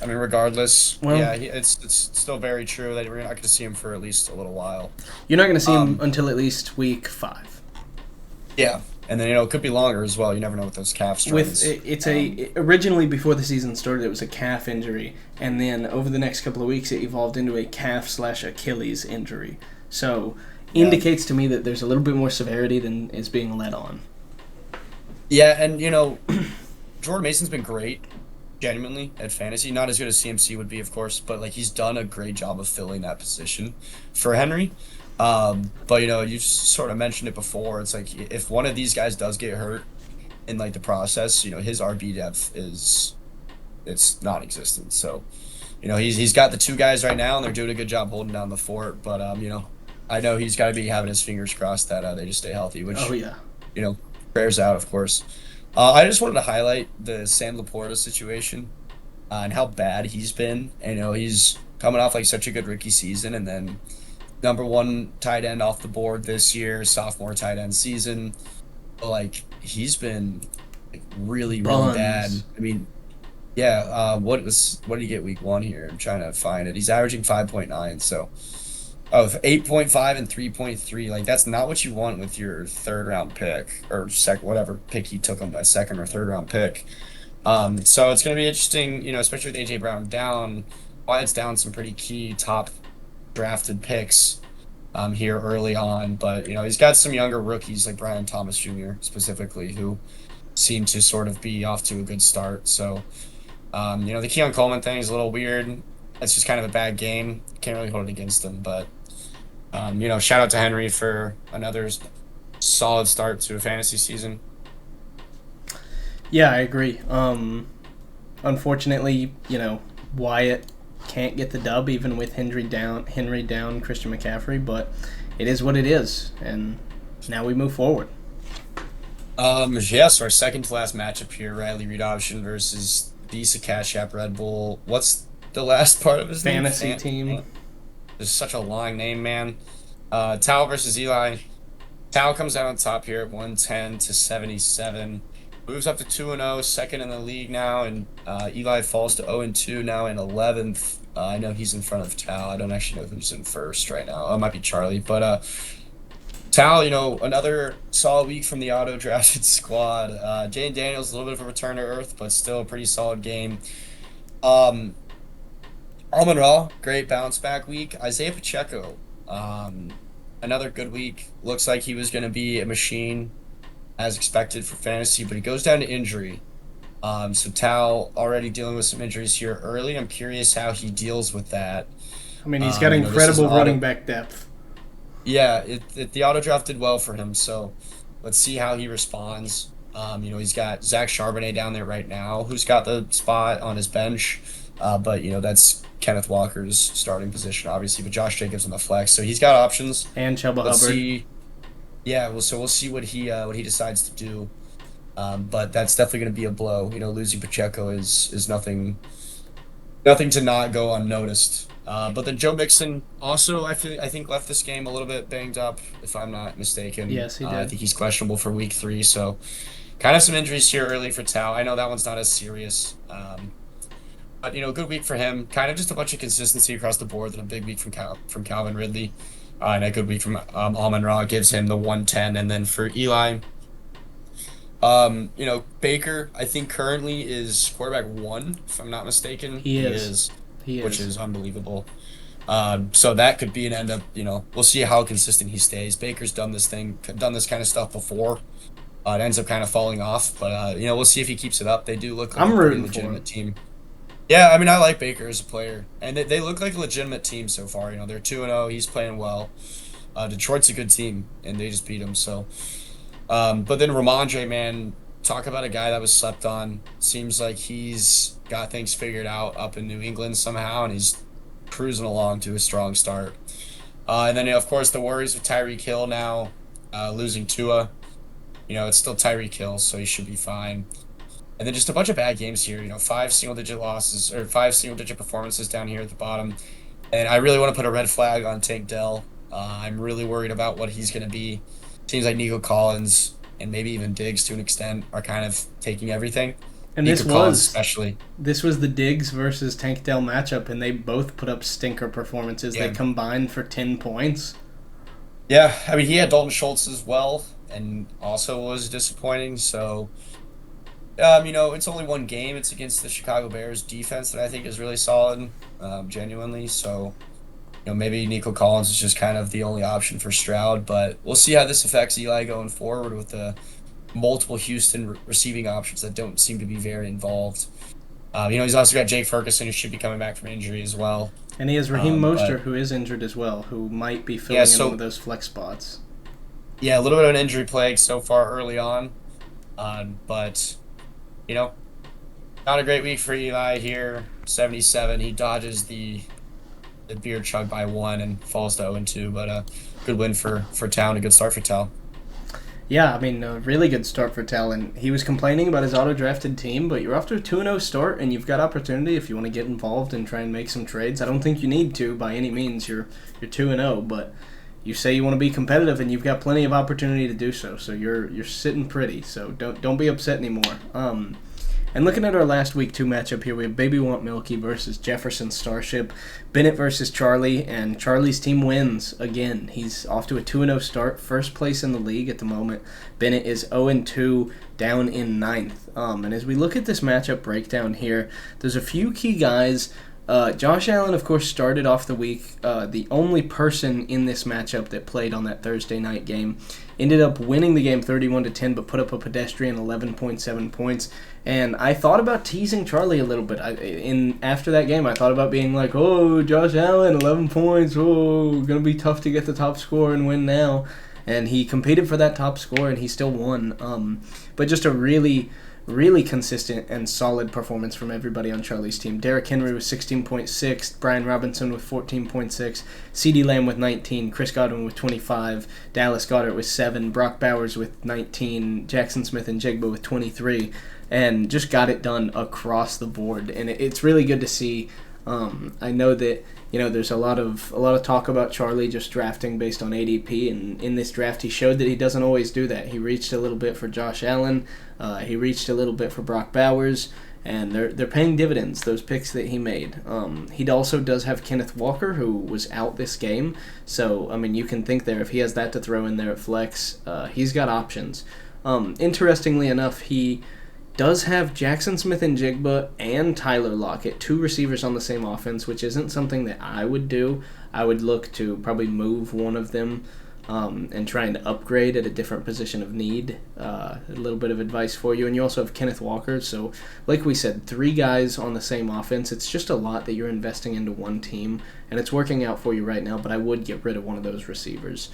regardless, it's still very true that we're not going to see him for at least a little while. You're not going to see him until at least Week 5. Yeah, and then it could be longer as well. You never know with those calf strains. Originally before the season started, it was a calf injury, and then over the next couple of weeks, it evolved into a calf/Achilles injury. So, indicates to me that there's a little bit more severity than is being let on. Yeah, and Jordan Mason's been great. Genuinely at fantasy, not as good as CMC would be, of course, but he's done a great job of filling that position for Henry. But you sort of mentioned it before. It's like if one of these guys does get hurt in the process, his RB depth it's non-existent. So, he's got the 2 guys right now, and they're doing a good job holding down the fort. But I know he's got to be having his fingers crossed that they just stay healthy. Which prayers out, of course. I just wanted to highlight the Sam Laporta situation and how bad he's been. He's coming off such a good rookie season, and then number 1 tight end off the board this year, sophomore tight end season. He's been really bad. I mean, what did he get Week 1 here? I'm trying to find it. He's averaging 5.9. So, 8.5 and 3.3. That's not what you want with your 3rd round pick or whatever pick he took on that 2nd or 3rd round pick. So it's going to be interesting, especially with AJ Brown down. Wyatt's down some pretty key top drafted picks here early on, but he's got some younger rookies like Brian Thomas Jr. specifically who seem to sort of be off to a good start. So the Keon Coleman thing is a little weird. It's just kind of a bad game. Can't really hold it against him, but shout out to Henry for another solid start to a fantasy season. Yeah, I agree. Unfortunately, Wyatt can't get the dub even with Henry down, Christian McCaffrey, but it is what it is, and now we move forward. So our second to last matchup here, Riley Reed option versus Visa Cash App Red Bull. What's the last part of his fantasy name? Team. There's such a long name, man. Tao versus Eli. Tao comes out on top here at 110 to 77. Moves up to 2-0, second in the league now, and Eli falls to 0-2 now in 11th. I know he's in front of Tao. I don't actually know who's in first right now. Oh, it might be Charlie. But Tao, another solid week from the auto-drafted squad. Jane Daniels, a little bit of a return to earth, but still a pretty solid game. Amon-Ra, great bounce back week. Isaiah Pacheco, another good week. Looks like he was going to be a machine as expected for fantasy, but he goes down to injury. So Tao already dealing with some injuries here early. I'm curious how he deals with that. I mean, he's got incredible running back depth. Yeah, the auto draft did well for him, so let's see how he responds. He's got Zach Charbonnet down there right now, who's got the spot on his bench. But that's Kenneth Walker's starting position, obviously. But Josh Jacobs on the flex, so he's got options. And Chuba Let's Hubbard. see. Yeah, so we'll see what he decides to do. But that's definitely going to be a blow. Losing Pacheco is nothing to not go unnoticed. But then Joe Mixon also, I think left this game a little bit banged up, if I'm not mistaken. Yes, he I did. think he's questionable for week 3, so kind of some injuries here early for Tao. I know that one's not as serious. But good week for him. Kind of just a bunch of consistency across the board, and a big week from Calvin Ridley, and a good week from Amon Ra gives him the 110. And then for Eli, Baker, I think currently is quarterback 1, if I'm not mistaken. He is. Which is unbelievable. So that could be an end up. We'll see how consistent he stays. Baker's done this kind of stuff before. It ends up kind of falling off, but we'll see if he keeps it up. They do look like I'm a pretty rooting for legitimate him. team. Yeah, I mean, I like Baker as a player, and they look like a legitimate team so far. They're 2-0. He's playing well. Detroit's a good team, and they just beat him. So, but then Ramondre, man, talk about a guy that was slept on. Seems like he's got things figured out up in New England somehow, and he's cruising along to a strong start. And then, of course, the worries of Tyreek Hill now losing Tua. It's still Tyreek Hill, so he should be fine. And then just a bunch of bad games here. 5 single-digit losses, or 5 single-digit performances down here at the bottom. And I really want to put a red flag on Tank Dell. I'm really worried about what he's going to be. Seems like Nico Collins and maybe even Diggs to an extent are kind of taking everything. And Nico Collins especially. This was the Diggs versus Tank Dell matchup, and they both put up stinker performances. Yeah. They combined for 10 points. Yeah, I mean, he had Dalton Schultz as well, and also was disappointing. So, it's only one game. It's against the Chicago Bears defense that I think is really solid, genuinely. So, maybe Nico Collins is just kind of the only option for Stroud, but we'll see how this affects Eli going forward with the multiple Houston receiving options that don't seem to be very involved. He's also got Jake Ferguson, who should be coming back from injury as well. And he has Raheem Mostert, who is injured as well, who might be filling in one of those flex spots. Yeah, a little bit of an injury plague so far early on. But, not a great week for Eli here. 77. He dodges the beer chug by 1 and falls to 0-2. But a good win for Town, a good start for Tal. Yeah, I mean, a really good start for Tal. And he was complaining about his auto-drafted team, but you're off to a 2-0 start, and you've got opportunity if you want to get involved and try and make some trades. I don't think you need to by any means. You're 2-0, but you say you want to be competitive, and you've got plenty of opportunity to do so. So you're sitting pretty. So don't be upset anymore. And looking at our last week 2 matchup here, we have Baby Want Milky versus Jefferson Starship, Bennett versus Charlie, and Charlie's team wins again. He's off to a 2-0 start, first place in the league at the moment. Bennett is 0-2, down in 9th. And as we look at this matchup breakdown here, there's a few key guys. Josh Allen, of course, started off the week. The only person in this matchup that played on that Thursday night game ended up winning the game 31-10, but put up a pedestrian 11.7 points. And I thought about teasing Charlie a little bit. After that game, I thought about being like, "Oh, Josh Allen, 11 points. Oh, gonna be tough to get the top score and win now." And he competed for that top score, and he still won. But just a really consistent and solid performance from everybody on Charlie's team. Derrick Henry with 16.6, Brian Robinson with 14.6, CeeDee Lamb with 19, Chris Godwin with 25, Dallas Goedert with 7, Brock Bowers with 19, Jackson Smith and Jigba with 23, and just got it done across the board. And it's really good to see. I know that there's a lot of talk about Charlie just drafting based on ADP, and in this draft he showed that he doesn't always do that. He reached a little bit for Josh Allen, he reached a little bit for Brock Bowers, and they're paying dividends, those picks that he made. He also does have Kenneth Walker, who was out this game, so I mean you can think there if he has that to throw in there at flex, he's got options. Interestingly enough, he does have Jackson Smith and Jigba and Tyler Lockett, 2 receivers on the same offense, which isn't something that I would do. I would look to probably move one of them and try and upgrade at a different position of need. A little bit of advice for you. And you also have Kenneth Walker. So, like we said, 3 guys on the same offense. It's just a lot that you're investing into one team, and it's working out for you right now, but I would get rid of one of those receivers.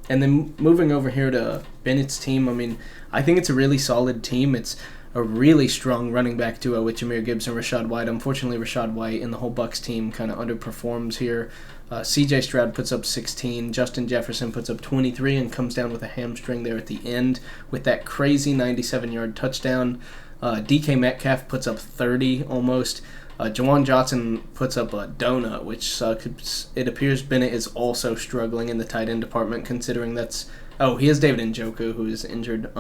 And then moving over here to Bennett's team, I mean, I think it's a really solid team. It's a really strong running back duo with Jahmyr Gibbs and Rachaad White. Unfortunately, Rachaad White and the whole Bucks team kind of underperforms here. C.J. Stroud puts up 16. Justin Jefferson puts up 23 and comes down with a hamstring there at the end with that crazy 97-yard touchdown. DK Metcalf puts up 30 almost. Jawan Johnson puts up a donut, which sucks. It appears Bennett is also struggling in the tight end department, considering that's... Oh, he has David Njoku, who is injured.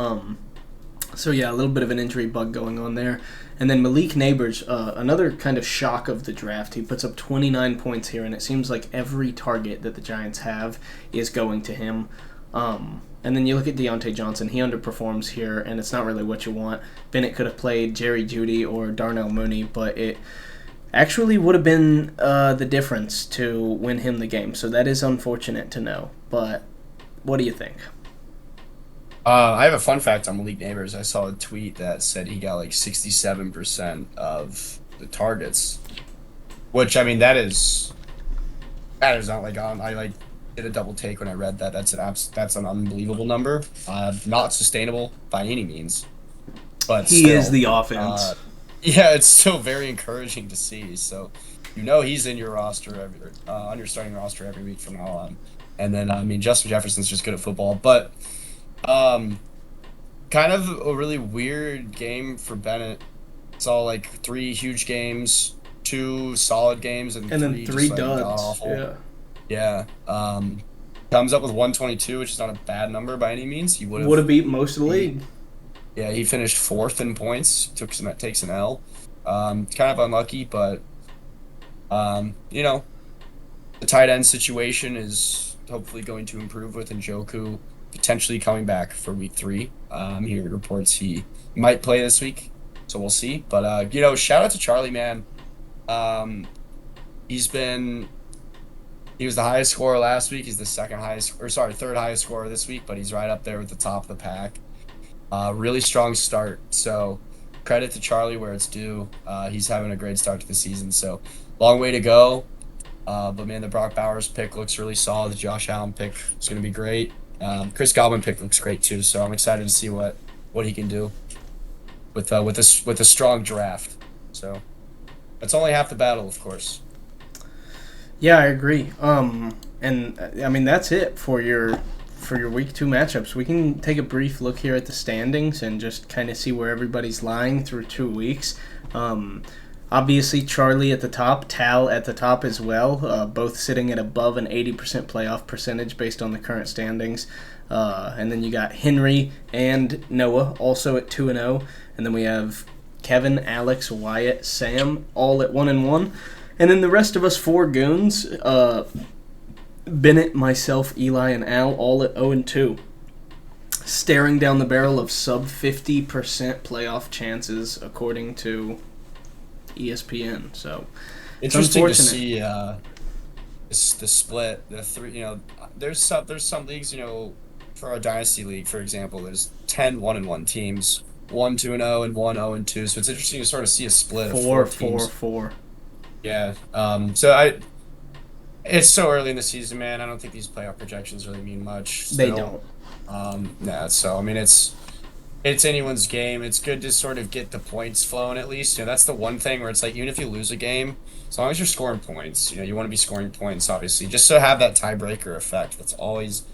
So, yeah, a little bit of an injury bug going on there. And then Malik Neighbors, another kind of shock of the draft. He puts up 29 points here, and it seems like every target that the Giants have is going to him. And then you look at Deontay Johnson. He underperforms here, and it's not really what you want. Bennett could have played Jerry Jeudy or Darnell Mooney, but it actually would have been the difference to win him the game. So that is unfortunate to know. But what do you think? I have a fun fact on Malik Neighbors. I saw a tweet that said he got like 67% of the targets, which, I mean, that is not like I did a double take when I read that. That's an unbelievable number. Not sustainable by any means, but he still, is the offense. Yeah, it's still very encouraging to see. So, he's in your roster on your starting roster every week from now on. And then, I mean, Justin Jefferson's just good at football, but. Kind of a really weird game for Bennett. It's all like 3 huge games, 2 solid games, and then 3 just, like, duds. god-awful. Yeah. Comes up with 122, which is not a bad number by any means. He would have beat most of the league. Yeah, he finished 4th in points. Takes an L. Kind of unlucky, but the tight end situation is hopefully going to improve with Njoku potentially coming back for week 3. Here reports he might play this week, so we'll see. But shout out to Charlie, man. He was the highest scorer last week. He's the third highest scorer this week, but he's right up there with the top of the pack. Really strong start. So credit to Charlie where it's due. He's having a great start to the season. So long way to go. But man, the Brock Bowers pick looks really solid. The Josh Allen pick is going to be great. Chris Godwin pick looks great too, so I'm excited to see what he can do with a strong draft. So that's only half the battle, of course. Yeah, I agree. And I mean that's it for your week 2 matchups. We can take a brief look here at the standings and just kind of see where everybody's lying through 2 weeks. Obviously, Charlie at the top, Tal at the top as well, both sitting at above an 80% playoff percentage based on the current standings. And then you got Henry and Noah also at 2-0. And then we have Kevin, Alex, Wyatt, Sam all at 1-1. And then the rest of us 4 goons, Bennett, myself, Eli, and Al all at 0-2. Staring down the barrel of sub 50% playoff chances according to ESPN. So interesting to see the split. The 3, there's some leagues, for our dynasty league, for example, there's 10 1-1 teams, 1 2-0 and 1 0-2. So it's interesting to sort of see a split of 4 teams. 4. Yeah. It's so early in the season, man. I don't think these playoff projections really mean much. They don't. So I mean, it's anyone's game. It's good to sort of get the points flowing at least. That's the one thing where it's like, even if you lose a game, as long as you're scoring points, you want to be scoring points, obviously, just to have that tiebreaker effect. That's always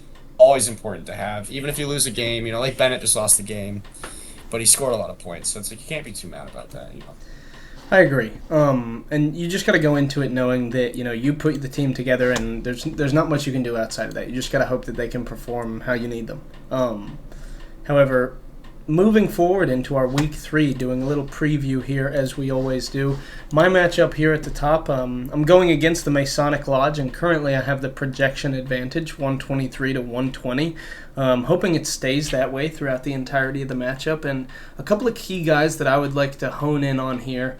important to have. Even if you lose a game, like Bennett just lost the game, but he scored a lot of points, so it's like you can't be too mad about that. I agree. And you just got to go into it knowing that, you put the team together and there's not much you can do outside of that. You just got to hope that they can perform how you need them. However, moving forward into our week 3, doing a little preview here as we always do. My matchup here at the top, I'm going against the Masonic Lodge, and currently I have the projection advantage, 123 to 120. Hoping it stays that way throughout the entirety of the matchup. And a couple of key guys that I would like to hone in on here.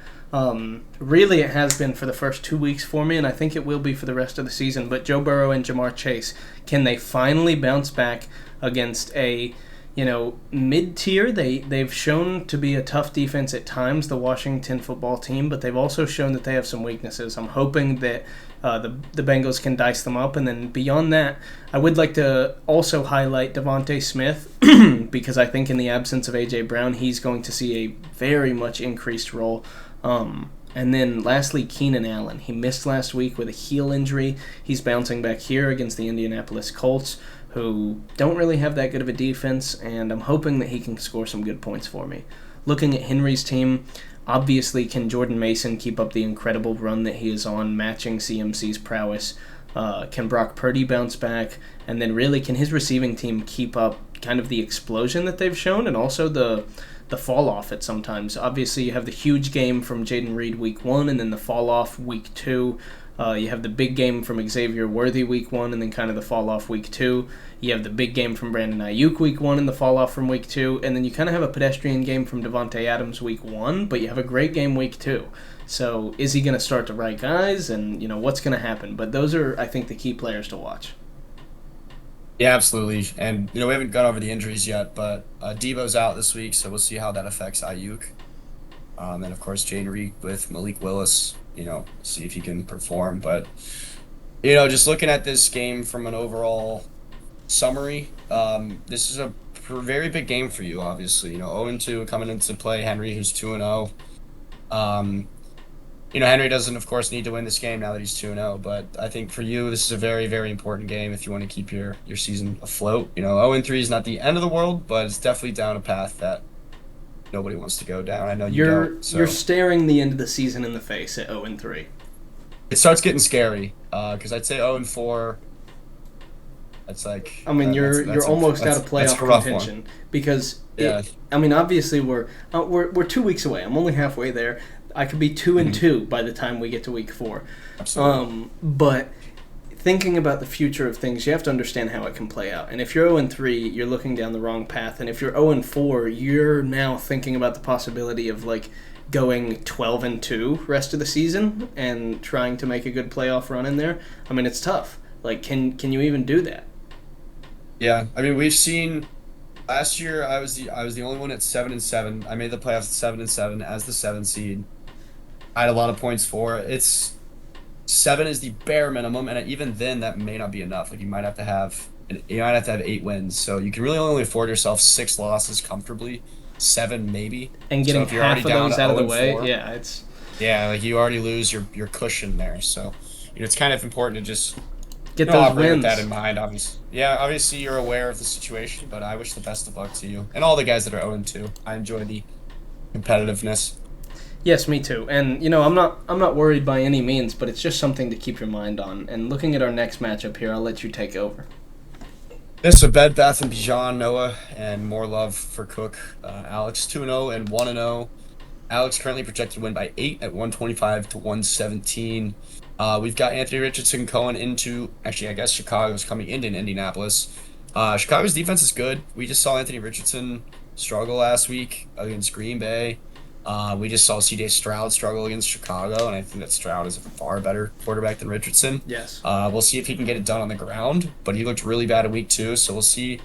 Really, it has been for the first 2 weeks for me, and I think it will be for the rest of the season. But Joe Burrow and Jamar Chase, can they finally bounce back against a mid-tier. They've shown to be a tough defense at times, the Washington football team, but they've also shown that they have some weaknesses. I'm hoping that the Bengals can dice them up. And then beyond that, I would like to also highlight Devontae Smith because I think in the absence of A.J. Brown, he's going to see a very much increased role. And then lastly, Keenan Allen. He missed last week with a heel injury. He's bouncing back here against the Indianapolis Colts, who don't really have that good of a defense, and I'm hoping that he can score some good points for me. Looking at Henry's team, obviously, can Jordan Mason keep up the incredible run that he is on, matching CMC's prowess? Can Brock Purdy bounce back? And then really, can his receiving team keep up kind of the explosion that they've shown, and also the fall off at sometimes? Obviously, you have the huge game from Jaden Reed week 1, and then the fall off week 2. You have the big game from Xavier Worthy week 1, and then kind of the fall off week 2. You have the big game from Brandon Ayuk week 1 and the fall off from week 2. And then you kind of have a pedestrian game from Devontae Adams week 1, but you have a great game week 2. So is he going to start the right guys, and what's going to happen? But those are, I think, the key players to watch. Yeah, absolutely. And, we haven't gone over the injuries yet, but Debo's out this week, so we'll see how that affects Ayuk. And, of course, Jaden Reed with Malik Willis, see if he can perform. But, just looking at this game from an overall summary, this is a very big game for you, obviously. 0-2 coming into play, Henry, who's 2-0. Henry doesn't, of course, need to win this game now that he's 2-0, but I think for you, this is a very, very important game if you want to keep your season afloat. 0-3 is not the end of the world, but it's definitely down a path that nobody wants to go down. I know don't. So. You're staring the end of the season in the face at 0-3. It starts getting scary, because I'd say 0-4. That's like. I mean, you're almost out of playoff contention because. Yeah. Obviously we're 2 weeks away. I'm only halfway there. I could be 2-2 by the time we get to week 4. Absolutely. But thinking about the future of things, you have to understand how it can play out. And if you're 0-3, you're looking down the wrong path. And if you're 0-4, you're now thinking about the possibility of going 12-2 rest of the season and trying to make a good playoff run in there. I mean, it's tough. Can you even do that? Yeah, I mean, we've seen. Last year, I was the only one at 7-7. I made the playoffs at 7-7 as the 7 seed. I had a lot of points for it. 7 is the bare minimum, and even then, that may not be enough. You might have to have 8 wins. So you can really only afford yourself 6 losses comfortably, 7 maybe. And getting so half of those out of the way, 0-4, yeah, it's. Yeah, you already lose your cushion there. So it's kind of important to just. Get those operate wins. with that in mind, obviously. Yeah, obviously you're aware of the situation, but I wish the best of luck to you and all the guys that are 0-2. I enjoy the competitiveness. Yes, me too. And I'm not worried by any means, but it's just something to keep your mind on. And looking at our next matchup here, I'll let you take over. This is a Bed Bath & Beyond, Noah, and more love for Cook. Alex 2-0 and 1-0. Alex currently projected to win by 8 at 125-117. We've got Anthony Richardson going into, actually, I guess Chicago's coming into Indianapolis. Chicago's defense is good. We just saw Anthony Richardson struggle last week against Green Bay. We just saw C.J. Stroud struggle against Chicago, and I think that Stroud is a far better quarterback than Richardson. Yes. We'll see if he can get it done on the ground, but he looked really bad in week 2, so we'll see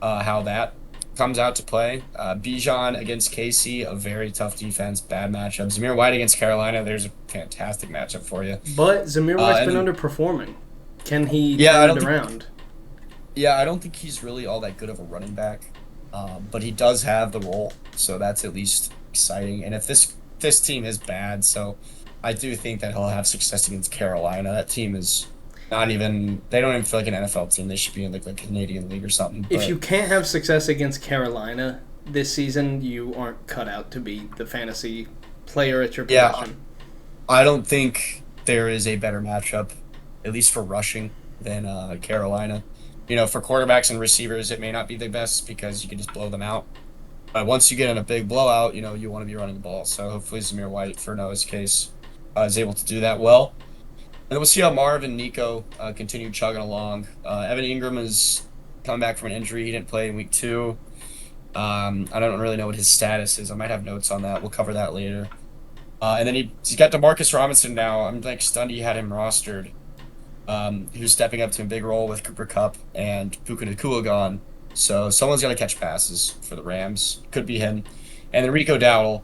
how that comes out to play. Bijan against KC, a very tough defense, bad matchup. Zamir White against Carolina, there's a fantastic matchup for you. But Zamir White's been underperforming. Can he turn it around? I don't think he's really all that good of a running back, but he does have the role, so that's at least exciting. And if this team is bad, so I do think that he'll have success against Carolina. That team is they don't even feel like an NFL team. They should be in the Canadian League or something. But if you can't have success against Carolina this season, you aren't cut out to be the fantasy player at your position. I don't think there is a better matchup, at least for rushing, than Carolina. For quarterbacks and receivers, it may not be the best because you can just blow them out. But once you get in a big blowout, you want to be running the ball. So hopefully Zamir White, for Noah's case, is able to do that well. And we'll see how Marv and Nico continue chugging along. Evan Ingram is coming back from an injury. He didn't play in week 2. I don't really know what his status is. I might have notes on that. We'll cover that later. And then he's got DeMarcus Robinson now. I'm stunned he had him rostered. Who's stepping up to a big role with Cooper Kupp and Puka Nacua gone. So someone's got to catch passes for the Rams. Could be him. And then Rico Dowdle,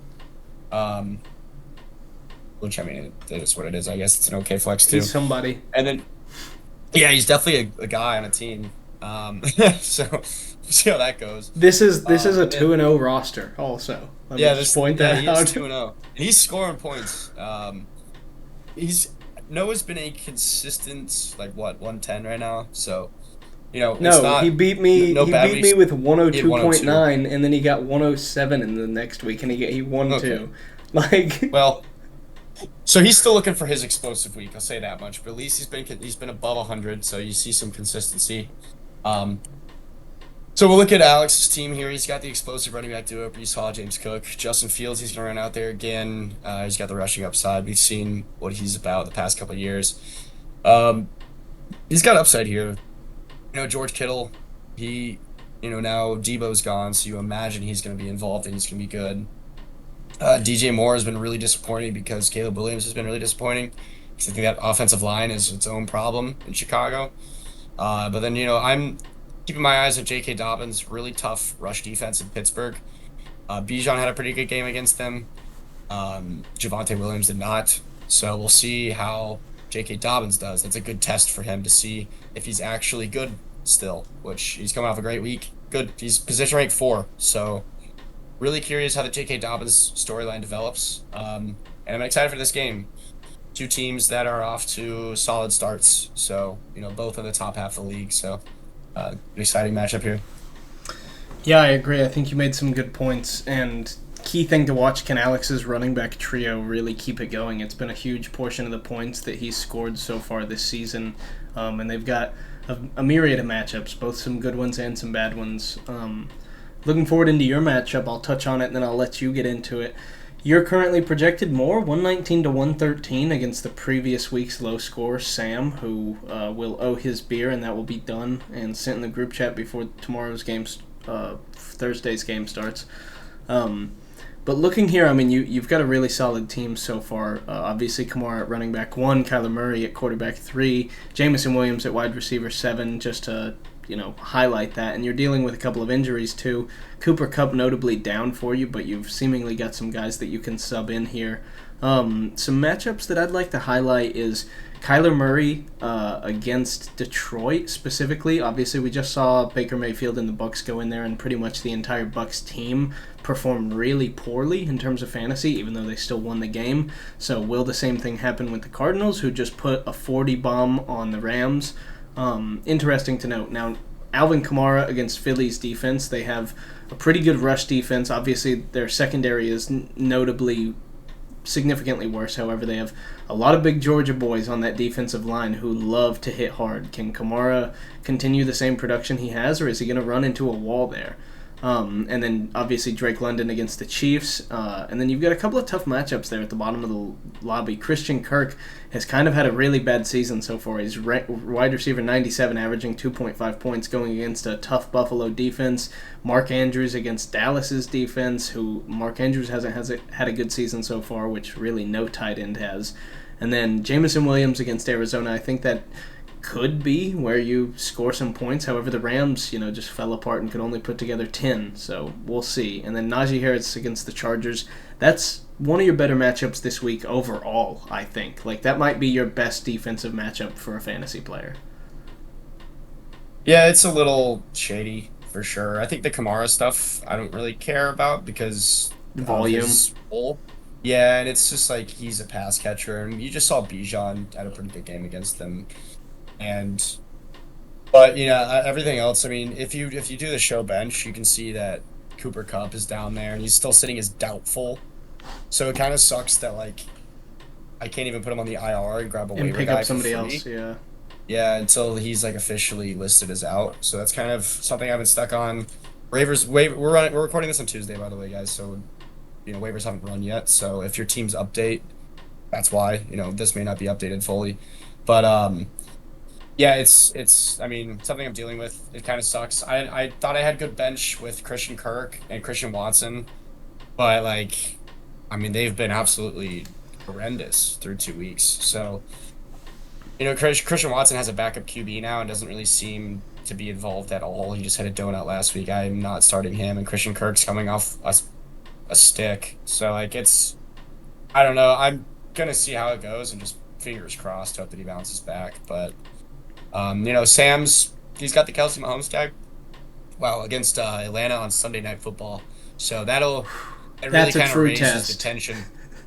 um, which, I mean, it is what it is. I guess it's an okay flex, too. He's somebody. And then, yeah, he's definitely a guy on a team. So we'll see how that goes. This is a and then- 2-0 roster. Also, let me just point that he out. is 2-0. He's scoring points. Noah's been a consistent, like, 110 right now. So, it's No, not, he beat me. no he bad beat weeks. me with He had 102.9, and then he got 107 in the next week, and he won Okay. too. Like, Well, so he's still looking for his explosive week. I'll say that much. But at least he's been above 100, so you see some consistency. So we'll look at Alex's team here. He's got the explosive running back duo: Breece Hall, James Cook, Justin Fields. He's gonna run out there again. He's got the rushing upside. We've seen what he's about the past couple of years. He's got upside here. George Kittle. Now Debo's gone, so you imagine he's gonna be involved and he's gonna be good. DJ Moore has been really disappointing because Caleb Williams has been really disappointing. Because I think that offensive line is its own problem in Chicago. But then, I'm keeping my eyes on J.K. Dobbins. Really tough rush defense in Pittsburgh. Bijan had a pretty good game against them. Javonte Williams did not. So we'll see how J.K. Dobbins does. That's a good test for him to see if he's actually good still, which he's coming off a great week. Good. He's position rank 4. So really curious how the J.K. Dobbins storyline develops. And I'm excited for this game. Two teams that are off to solid starts. So, both in the top half of the league. So, an exciting matchup here. yeah, I agree. I think you made some good points. And key thing to watch: can Alex's running back trio really keep it going? It's been a huge portion of the points that he's scored so far this season, and they've got a myriad of matchups, both some good ones and some bad ones. Looking forward into your matchup. I'll touch on it and then I'll let you get into it. You're currently projected more, 119 to 113 against the previous week's low score, Sam, who will owe his beer, and that will be done and sent in the group chat before Thursday's game starts. But looking here, I mean, you've got a really solid team so far. Obviously, Kamara at running back 1, Kyler Murray at quarterback 3, Jamison Williams at wide receiver 7, just to highlight that. And you're dealing with a couple of injuries too. Cooper Kupp notably down for you, but you've seemingly got some guys that you can sub in here. Some matchups that I'd like to highlight is Kyler Murray against Detroit specifically. Obviously, we just saw Baker Mayfield and the Bucs go in there, and pretty much the entire Bucs team performed really poorly in terms of fantasy, even though they still won the game. So will the same thing happen with the Cardinals, who just put a 40 bomb on the Rams? Interesting to note. Now, Alvin Kamara against Philly's defense, they have a pretty good rush defense. Obviously, their secondary is notably significantly worse. However, they have a lot of big Georgia boys on that defensive line who love to hit hard. Can Kamara continue the same production he has, or is he going to run into a wall there? And then, obviously, Drake London against the Chiefs. And then you've got a couple of tough matchups there at the bottom of the lobby. Christian Kirk has kind of had a really bad season so far. He's wide receiver 97, averaging 2.5 points, going against a tough Buffalo defense. Mark Andrews against Dallas's defense, who Mark Andrews hasn't had a good season so far, which really no tight end has. And then Jamison Williams against Arizona. I think that could be where you score some points. However, the Rams, just fell apart and could only put together 10. So we'll see. And then Najee Harris against the Chargers. That's one of your better matchups this week overall, I think. Like, that might be your best defensive matchup for a fantasy player. Yeah, it's a little shady for sure. I think the Kamara stuff I don't really care about because Volume. of his role. Yeah, and it's just like he's a pass catcher, and you just saw Bijan had a pretty good game against them. But everything else. I mean, if you do the show bench, you can see that Cooper Kupp is down there, and he's still sitting as doubtful. So it kind of sucks that I can't even put him on the IR and grab a And waiver pick guy up somebody for free. else, yeah. Yeah, until he's officially listed as out. So that's kind of something I've been stuck on. We're recording this on Tuesday, by the way, guys. So waivers haven't run yet. So if your teams update, that's why. This may not be updated fully, but yeah, it's I mean, something I'm dealing with. It kind of sucks. I thought I had good bench with Christian Kirk and Christian Watson, but I mean, they've been absolutely horrendous through 2 weeks. So Christian Watson has a backup QB now and doesn't really seem to to be involved at all. He just had a donut last week. I'm not starting him, and Christian Kirk's coming off a stick. So like I don't know. I'm gonna see how it goes and just fingers crossed, hope that he bounces back. But Sam's he's got the Kelsey Mahomes tag. Wow, against Atlanta on Sunday Night Football. So it really That's a kind of true raises test. the tension.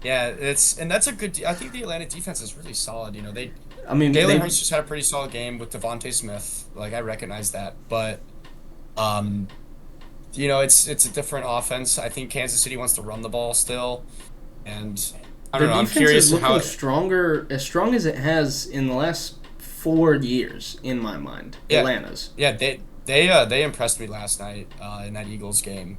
Yeah, that's a good. I think the Atlanta defense is really solid. I mean, Jalen Hurts just had a pretty solid game with Devontae Smith. Like I recognize that, but it's a different offense. I think Kansas City wants to run the ball still, and I don't their know. I'm defense curious is looking how. stronger, as strong as it has in the last 4 years, in my mind. Yeah. Atlanta's. Yeah, they impressed me last night in that Eagles game.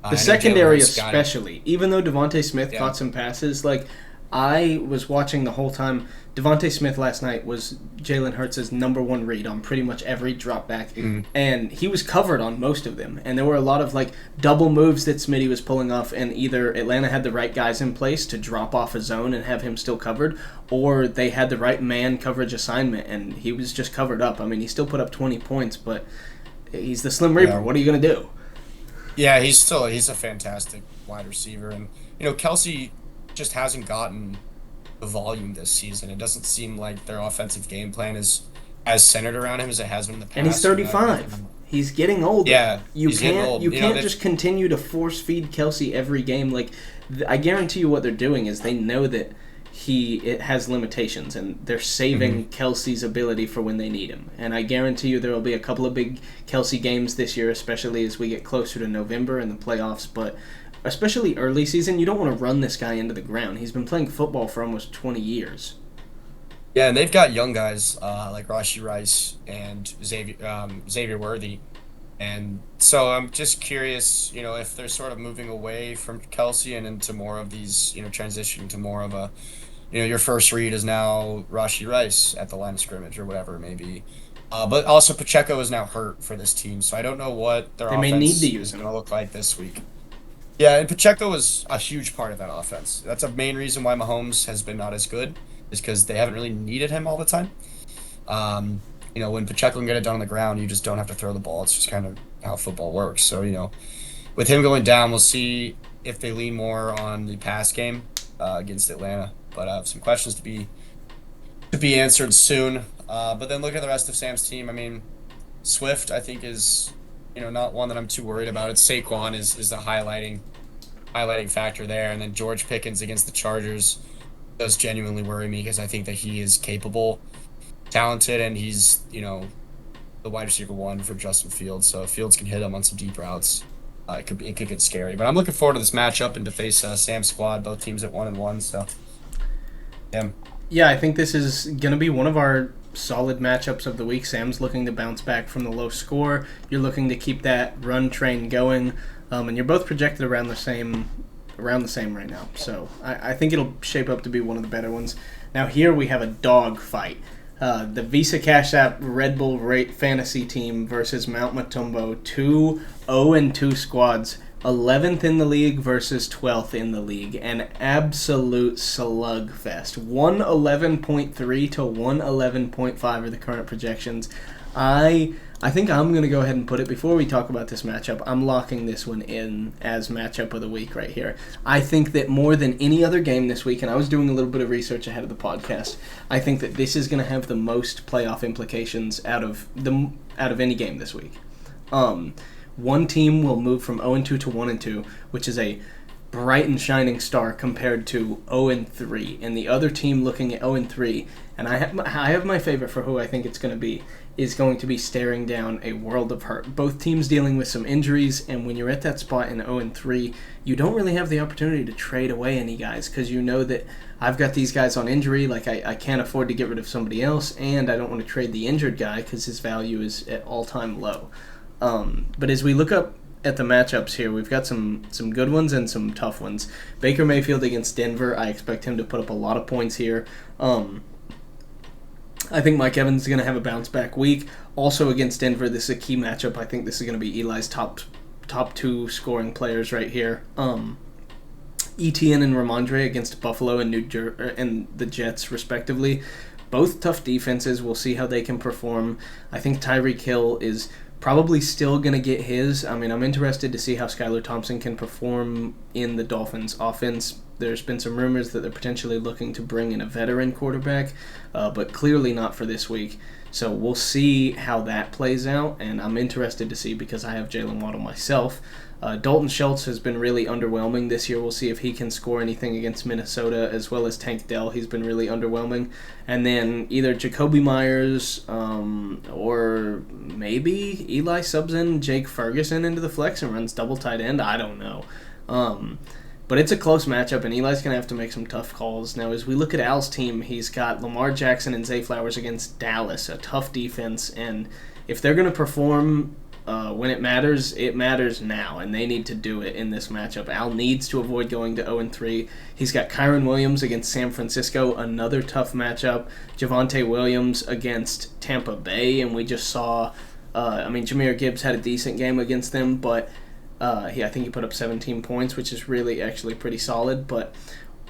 I The know secondary Jalen Hurts got it. especially, even though Devontae Smith Yeah. caught some passes, like I was watching the whole time. Devontae Smith last night was Jalen Hurts' number one read on pretty much every drop back, and he was covered on most of them. And there were a lot of like double moves that Smitty was pulling off, and either Atlanta had the right guys in place to drop off a zone and have him still covered, or they had the right man coverage assignment, and he was just covered up. I mean, he still put up 20 points, but he's the Slim Reaper. Yeah. What are you going to do? Yeah, he's a fantastic wide receiver, and Kelsey just hasn't gotten the volume this season. It doesn't seem like their offensive game plan is as centered around him as it has been in the past. And he's 35. He's getting older. Yeah, you he's getting can't old. you can't just continue to force feed Kelsey every game. Like I guarantee you, what they're doing is they know that it has limitations, and they're saving Kelsey's ability for when they need him. And I guarantee you there will be a couple of big Kelsey games this year, especially as we get closer to November and the playoffs. But especially early season, you don't want to run this guy into the ground. He's been playing football for almost 20 years. Yeah, and they've got young guys like Rashee Rice and Xavier Worthy. And so I'm just curious, if they're sort of moving away from Kelsey and into more of these, transitioning to more of a, your first read is now Rashee Rice at the line of scrimmage or whatever it may be. But also Pacheco is now hurt for this team, so I don't know what their They offense may need to use is him. going to look like this week. Yeah, and Pacheco was a huge part of that offense. That's a main reason why Mahomes has been not as good, is because they haven't really needed him all the time. When Pacheco can get it done on the ground, you just don't have to throw the ball. It's just kind of how football works. So, with him going down, we'll see if they lean more on the pass game against Atlanta. But I have some questions to be answered soon. But then look at the rest of Sam's team. I mean, Swift, I think, is not one that I'm too worried about. It's Saquon is the highlighting factor there, and then George Pickens against the Chargers does genuinely worry me because I think that he is capable, talented, and he's the wide receiver one for Justin Fields. So if Fields can hit him on some deep routes, it could get scary. But I'm looking forward to this matchup and to face Sam's squad, both teams at 1-1. So Yeah, I think this is going to be one of our solid matchups of the week. Sam's looking to bounce back from the low score. You're looking to keep that run train going, and you're both projected around the same right now. So I think it'll shape up to be one of the better ones. Now here we have a dog fight. The Visa Cash App Red Bull Rate Fantasy Team versus Mount Matumbo. 2 0-2 squads. 11th in the league versus 12th in the league. An absolute slugfest. 111.3 to 111.5 are the current projections. I think I'm going to go ahead and put it, before we talk about this matchup, I'm locking this one in as matchup of the week right here. I think that more than any other game this week, and I was doing a little bit of research ahead of the podcast, I think that this is going to have the most playoff implications out of any game this week. One team will move from 0-2 to 1-2, which is a bright and shining star compared to 0-3, and the other team looking at 0-3, and I have my favorite for who I think it's going to be, is going to be staring down a world of hurt. Both teams dealing with some injuries, and when you're at that spot in 0-3, you don't really have the opportunity to trade away any guys, because you know that I've got these guys on injury, like I can't afford to get rid of somebody else, and I don't want to trade the injured guy because his value is at all-time low. But as we look up at the matchups here, we've got some good ones and some tough ones. Baker Mayfield against Denver, I expect him to put up a lot of points here. I think Mike Evans is going to have a bounce-back week. Also against Denver, this is a key matchup. I think this is going to be Eli's top two scoring players right here. Etienne and Ramondre against Buffalo and and the Jets, respectively. both tough defenses. We'll see how they can perform. I think Tyreek Hill is probably still going to get his. I mean, I'm interested to see how Skylar Thompson can perform in the Dolphins' offense. There's been some rumors that they're potentially looking to bring in a veteran quarterback, but clearly not for this week. So we'll see how that plays out, and I'm interested to see because I have Jalen Waddle myself. Dalton Schultz has been really underwhelming this year. We'll see if he can score anything against Minnesota, as well as Tank Dell. He's been really underwhelming. And then either Jacoby Myers or maybe Eli subs in Jake Ferguson into the flex and runs double tight end. I don't know. But it's a close matchup, and Eli's going to have to make some tough calls. Now, as we look at Al's team, he's got Lamar Jackson and Zay Flowers against Dallas, a tough defense. And if they're going to perform when it matters now, and they need to do it in this matchup. Al needs to avoid going to 0-3. He's got Kyron Williams against San Francisco, another tough matchup. Javonte Williams against Tampa Bay, and we just saw, Jahmyr Gibbs had a decent game against them, but I think he put up 17 points, which is really actually pretty solid, but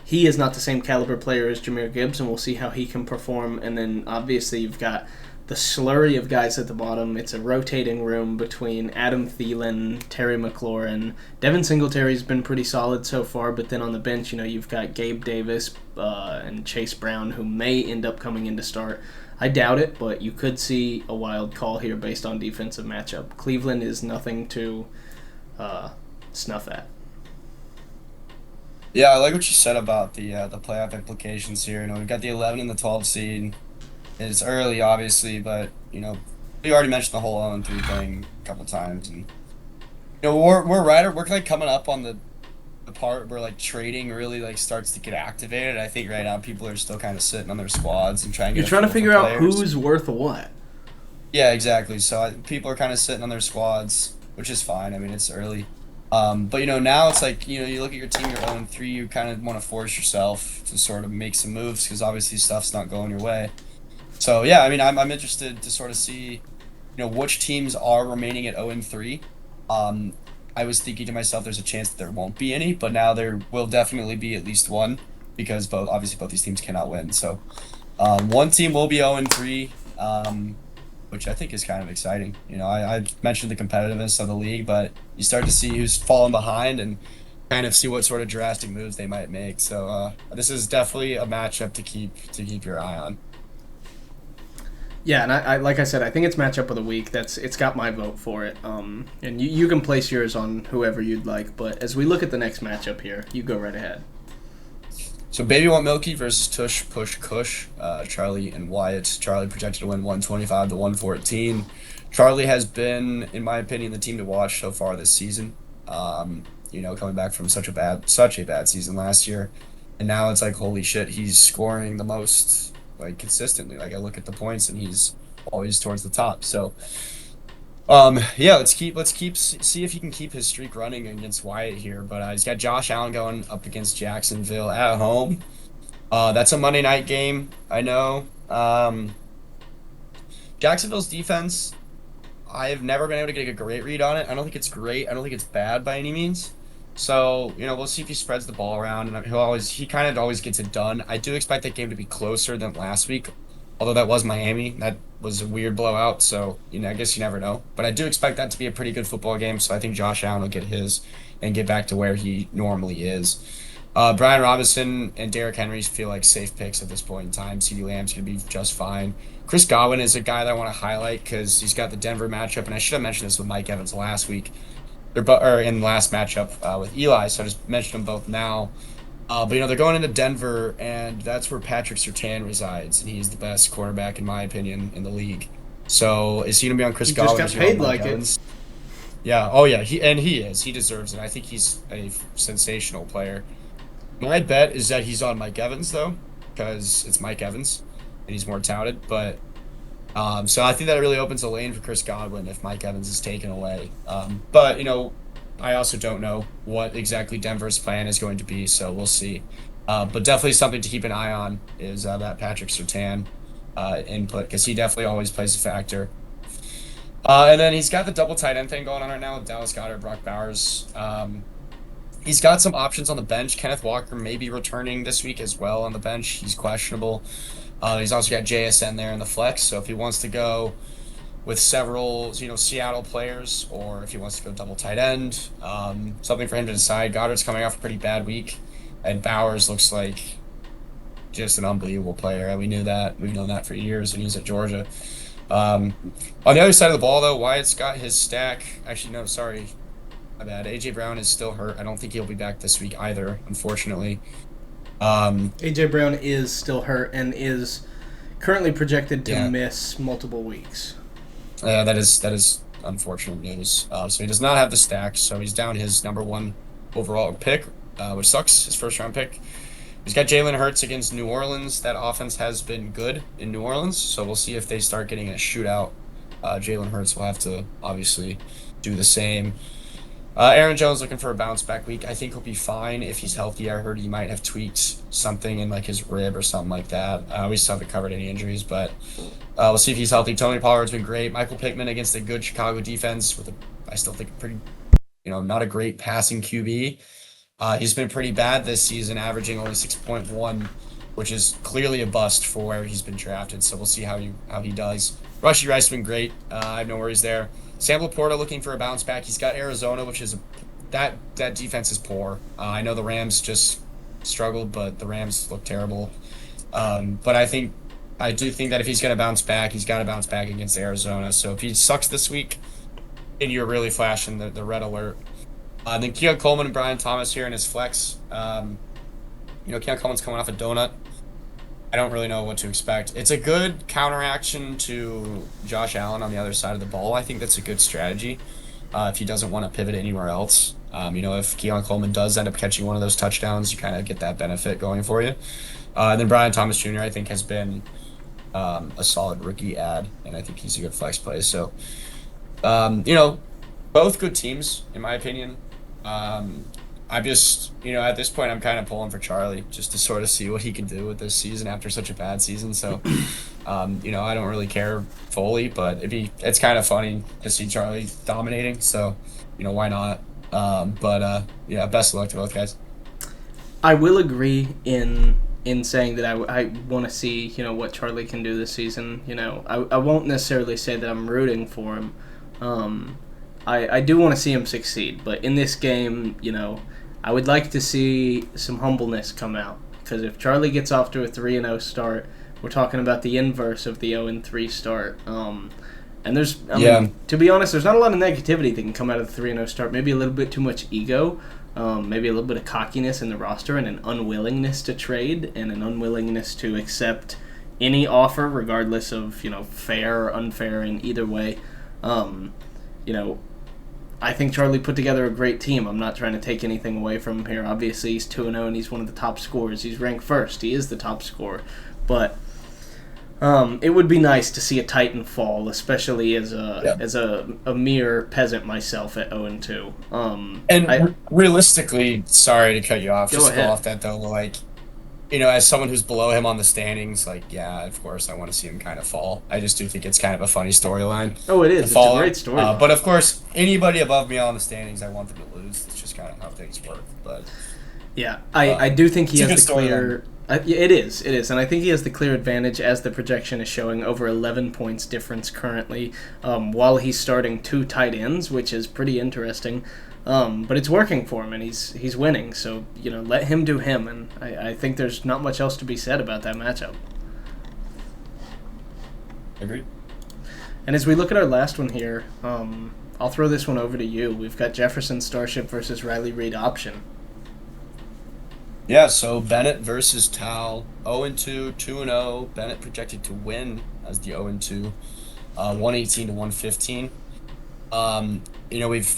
he is not the same caliber player as Jahmyr Gibbs, and we'll see how he can perform. And then obviously you've got the slurry of guys at the bottom. It's a rotating room between Adam Thielen, Terry McLaurin. Devin Singletary's been pretty solid so far, but then on the bench, you've got Gabe Davis and Chase Brown, who may end up coming in to start. I doubt it, but you could see a wild call here based on defensive matchup. Cleveland is nothing to snuff at. Yeah, I like what you said about the playoff implications here. We've got the 11 and the 12 seed. It's early, obviously, but we already mentioned the whole 0-3 thing a couple times, and we're like coming up on the part where like trading really like starts to get activated. I think right now people are still kind of sitting on their squads and trying. You're trying to figure out who's worth what. Yeah, exactly. So people are kind of sitting on their squads, which is fine. I mean, it's early. But now it's like you look at your team, you're 0-3. You kind of want to force yourself to sort of make some moves because obviously stuff's not going your way. So yeah, I mean, I'm interested to sort of see, which teams are remaining at 0-3. I was thinking to myself, there's a chance that there won't be any, but now there will definitely be at least one because both these teams cannot win. So one team will be 0-3, which I think is kind of exciting. I mentioned the competitiveness of the league, but you start to see who's falling behind and kind of see what sort of drastic moves they might make. So this is definitely a matchup to keep your eye on. Yeah, and I like I said, I think it's matchup of the week. It's got my vote for it. And you can place yours on whoever you'd like. But as we look at the next matchup here, you go right ahead. So Baby Want Milky versus Tush Push Kush. Charlie and Wyatt. Charlie projected to win 125-114. Charlie has been, in my opinion, the team to watch so far this season. Coming back from such a bad season last year, and now it's like holy shit, he's scoring the most. Like consistently, like I look at the points and he's always towards the top. So, let's see if he can keep his streak running against Wyatt here. But he's got Josh Allen going up against Jacksonville at home. That's a Monday night game. I know. Jacksonville's defense, I have never been able to get a great read on it. I don't think it's great. I don't think it's bad by any means. So, we'll see if he spreads the ball around, and he kind of always gets it done. I do expect that game to be closer than last week, although that was Miami. That was a weird blowout, so, I guess you never know. But I do expect that to be a pretty good football game, so I think Josh Allen will get his and get back to where he normally is. Brian Robinson and Derrick Henry feel like safe picks at this point in time. CeeDee Lamb's going to be just fine. Chris Godwin is a guy that I want to highlight because he's got the Denver matchup, and I should have mentioned this with Mike Evans last week. Or in the last matchup with Eli, so I just mentioned them both now. But they're going into Denver, and that's where Patrick Surtain resides, and he's the best quarterback in my opinion in the league. So is he gonna be on Chris Godwin? He just got paid like it. Yeah. Oh yeah. He is. He deserves it. I think he's a sensational player. My bet is that he's on Mike Evans though, because it's Mike Evans, and he's more touted. But so I think that really opens a lane for Chris Godwin if Mike Evans is taken away. But I also don't know what exactly Denver's plan is going to be, so we'll see. But definitely something to keep an eye on is that Patrick Surtain input, because he definitely always plays a factor. And then he's got the double tight end thing going on right now with Dallas Goedert, Brock Bowers. He's got some options on the bench. Kenneth Walker may be returning this week as well on the bench. He's questionable. He's also got JSN there in the flex. So if he wants to go with several, Seattle players, or if he wants to go double tight end, something for him to decide. Goddard's coming off a pretty bad week, and Bowers looks like just an unbelievable player. We knew that. We've known that for years when he was at Georgia. On the other side of the ball, though, Wyatt's got his stack. Actually, no, sorry. My bad. A.J. Brown is still hurt. I don't think he'll be back this week either, unfortunately. A.J. Brown is still hurt and is currently projected to miss multiple weeks. That is unfortunate news. So he does not have the stack, so he's down his number 1 overall pick, which sucks, his first-round pick. He's got Jalen Hurts against New Orleans. That offense has been good in New Orleans, so we'll see if they start getting a shootout. Jalen Hurts will have to obviously do the same. Aaron Jones looking for a bounce-back week. I think he'll be fine if he's healthy. I heard he might have tweaked something in like his rib or something like that. We still haven't covered any injuries, but we'll see if he's healthy. Tony Pollard's been great. Michael Pittman against a good Chicago defense with I still think pretty, not a great passing QB. He's been pretty bad this season, averaging only 6.1, which is clearly a bust for where he's been drafted. So we'll see how he does. Rashee Rice has been great. I have no worries there. Sam Laporta looking for a bounce back. He's got Arizona, which is that defense is poor. I know the Rams just struggled, but the Rams look terrible. But I do think that if he's going to bounce back, he's got to bounce back against Arizona. So if he sucks this week, then you're really flashing the red alert. Then Keon Coleman and Brian Thomas here in his flex. Keon Coleman's coming off a donut. I don't really know what to expect. It's a good counteraction to Josh Allen on the other side of the ball. I think that's a good strategy if he doesn't want to pivot anywhere else. If Keon Coleman does end up catching one of those touchdowns, you kind of get that benefit going for you. And then Brian Thomas Jr., I think, has been a solid rookie ad, and I think he's a good flex play. So, both good teams, in my opinion. I'm just, at this point, I'm kind of pulling for Charlie just to sort of see what he can do with this season after such a bad season. So, I don't really care fully, but it's kind of funny to see Charlie dominating. So, why not? Best of luck to both guys. I will agree in saying that I want to see, what Charlie can do this season. I won't necessarily say that I'm rooting for him. I do want to see him succeed, but in this game, I would like to see some humbleness come out, because if Charlie gets off to a 3-0 start, we're talking about the inverse of the 0-3 start. And to be honest, there's not a lot of negativity that can come out of the 3-0 start. Maybe a little bit too much ego, maybe a little bit of cockiness in the roster, and an unwillingness to trade, and an unwillingness to accept any offer, regardless of fair or unfair in either way. I think Charlie put together a great team. I'm not trying to take anything away from him here. Obviously, he's 2-0 and he's one of the top scorers. He's ranked first. He is the top scorer. But it would be nice to see a Titan fall, especially as a mere peasant myself at 0-2. Realistically, sorry to cut you off. Go ahead. Go off that though, as someone who's below him on the standings, of course, I want to see him kind of fall. I just do think it's kind of a funny storyline. Oh, it is. It's a great story. But of course, anybody above me on the standings, I want them to lose. It's just kind of how things work. But yeah, I do think he has it's a the good clear. It is, and I think he has the clear advantage, as the projection is showing, over 11 points difference currently, while he's starting 2 tight ends, which is pretty interesting. But it's working for him, and he's winning. So let him do him, and I think there's not much else to be said about that matchup. Agreed. And as we look at our last one here, I'll throw this one over to you. We've got Jefferson Starship versus Riley Reid option. Yeah, so Bennett versus Tal, 0-2, 2-0. Bennett projected to win as the 0-2, 118 to 115.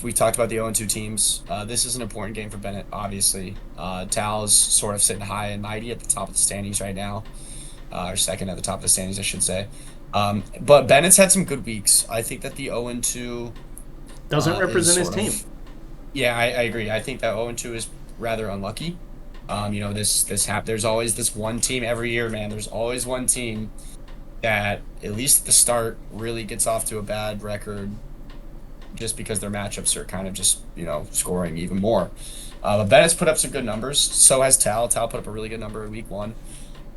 We talked about the 0-2 teams. This is an important game for Bennett, obviously. Tal's sort of sitting high and mighty at the top of the standings right now, or second at the top of the standings, I should say. But Bennett's had some good weeks. I think that the 0-2 doesn't represent his team. Yeah, I agree. I think that 0-2 is rather unlucky. There's always this one team every year, man. There's always one team that, at least at the start, really gets off to a bad record, just because their matchups are kind of just, scoring even more. But Bennett's put up some good numbers. So has Tal. Tal put up a really good number in week 1.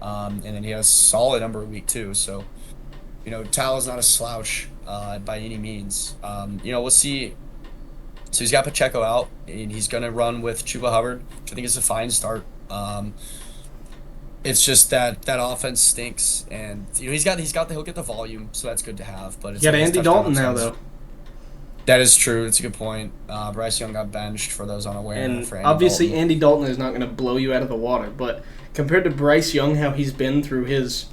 And then he has a solid number in week 2. So, Tal is not a slouch by any means. We'll see. So he's got Pacheco out, and he's going to run with Chuba Hubbard, which I think is a fine start. It's just that offense stinks, and he'll get the volume, so that's good to have. But it's You got Andy Dalton now, though. That is true. It's a good point. Bryce Young got benched for those unaware. And obviously, Andy Dalton is not going to blow you out of the water, but compared to Bryce Young, how he's been through his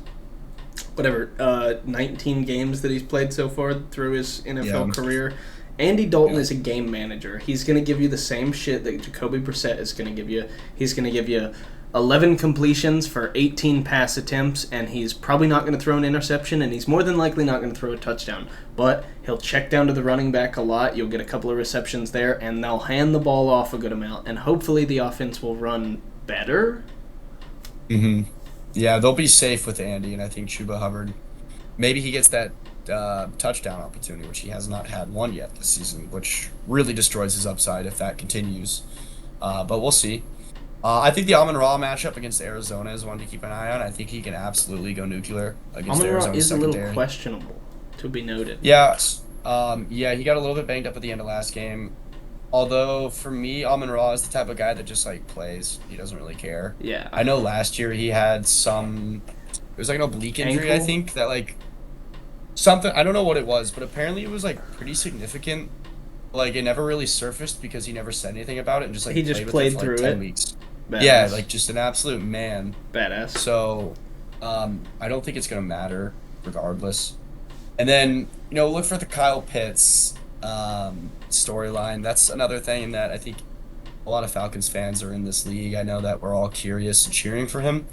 19 games that he's played so far through his NFL career, Andy Dalton is a game manager. He's going to give you the same shit that Jacoby Brissett is going to give you. He's going to give you 11 completions for 18 pass attempts, and he's probably not going to throw an interception, and he's more than likely not going to throw a touchdown. But he'll check down to the running back a lot. You'll get a couple of receptions there, and they'll hand the ball off a good amount, and hopefully the offense will run better. Mm-hmm. Yeah, they'll be safe with Andy, and I think Chuba Hubbard, maybe he gets that touchdown opportunity, which he has not had one yet this season, which really destroys his upside if that continues. But we'll see. I think the Amon-Ra matchup against Arizona is one to keep an eye on. I think he can absolutely go nuclear against Arizona is secondary. a little questionable, to be noted. Yeah, he got a little bit banged up at the end of last game. Although, for me, Amon-Ra is the type of guy that just, plays. He doesn't really care. Yeah. I know last year he had it was an oblique injury, Ankle? I think, that, something, I don't know what it was, but apparently it was, pretty significant. It never really surfaced because he never said anything about it and just, he just played played with it for, through 10 it. weeks. Badass. Yeah, just an absolute man. Badass. So, I don't think it's going to matter regardless. And then, look for the Kyle Pitts storyline. That's another thing that I think a lot of Falcons fans are in this league. I know that we're all curious and cheering for him.